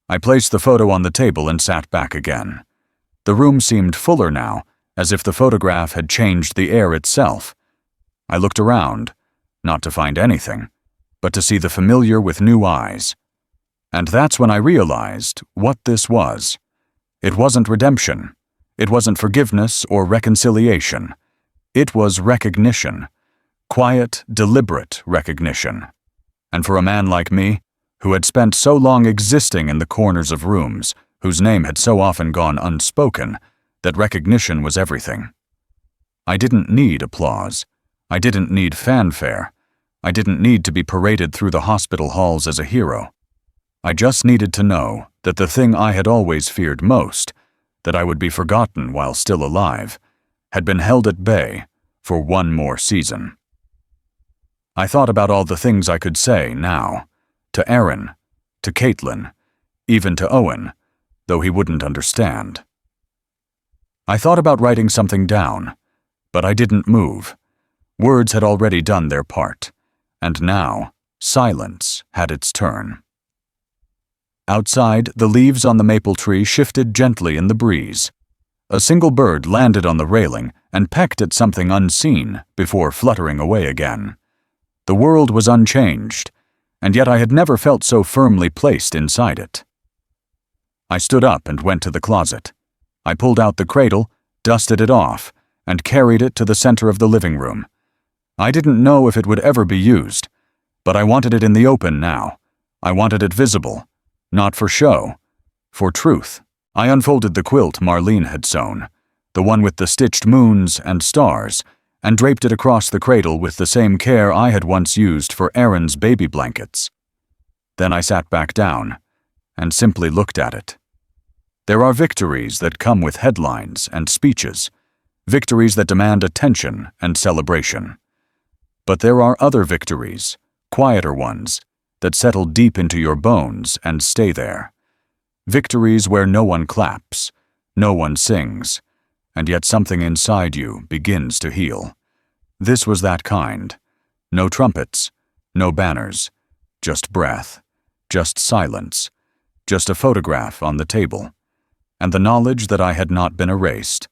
Speaker 1: I placed the photo on the table and sat back again. The room seemed fuller now, as if the photograph had changed the air itself. I looked around, not to find anything, but to see the familiar with new eyes. And that's when I realized what this was. It wasn't redemption. It wasn't forgiveness or reconciliation. It was recognition. Quiet, deliberate recognition. And for a man like me, who had spent so long existing in the corners of rooms, whose name had so often gone unspoken, that recognition was everything. I didn't need applause. I didn't need fanfare. I didn't need to be paraded through the hospital halls as a hero. I just needed to know that the thing I had always feared most, that I would be forgotten while still alive, had been held at bay for one more season. I thought about all the things I could say now, to Aaron, to Caitlin, even to Owen, though he wouldn't understand. I thought about writing something down, but I didn't move. Words had already done their part, and now Silence had its turn. Outside, the leaves on the maple tree shifted gently in the breeze. A single bird landed on the railing and pecked at something unseen before fluttering away again. The world was unchanged, and yet I had never felt so firmly placed inside it. I stood up and went to the closet. I pulled out the cradle, dusted it off, and carried it to the center of the living room. I didn't know if it would ever be used, but I wanted it in the open now. I wanted it visible, not for show, for truth. I unfolded the quilt Marlene had sewn, the one with the stitched moons and stars, and draped it across the cradle with the same care I had once used for Aaron's baby blankets. Then I sat back down and simply looked at it. There are victories that come with headlines and speeches, victories that demand attention and celebration. But there are other victories, quieter ones, that settle deep into your bones and stay there. Victories where no one claps, no one sings, and yet something inside you begins to heal. This was that kind. No trumpets, no banners, just breath, just silence, just a photograph on the table, and the knowledge that I had not been erased,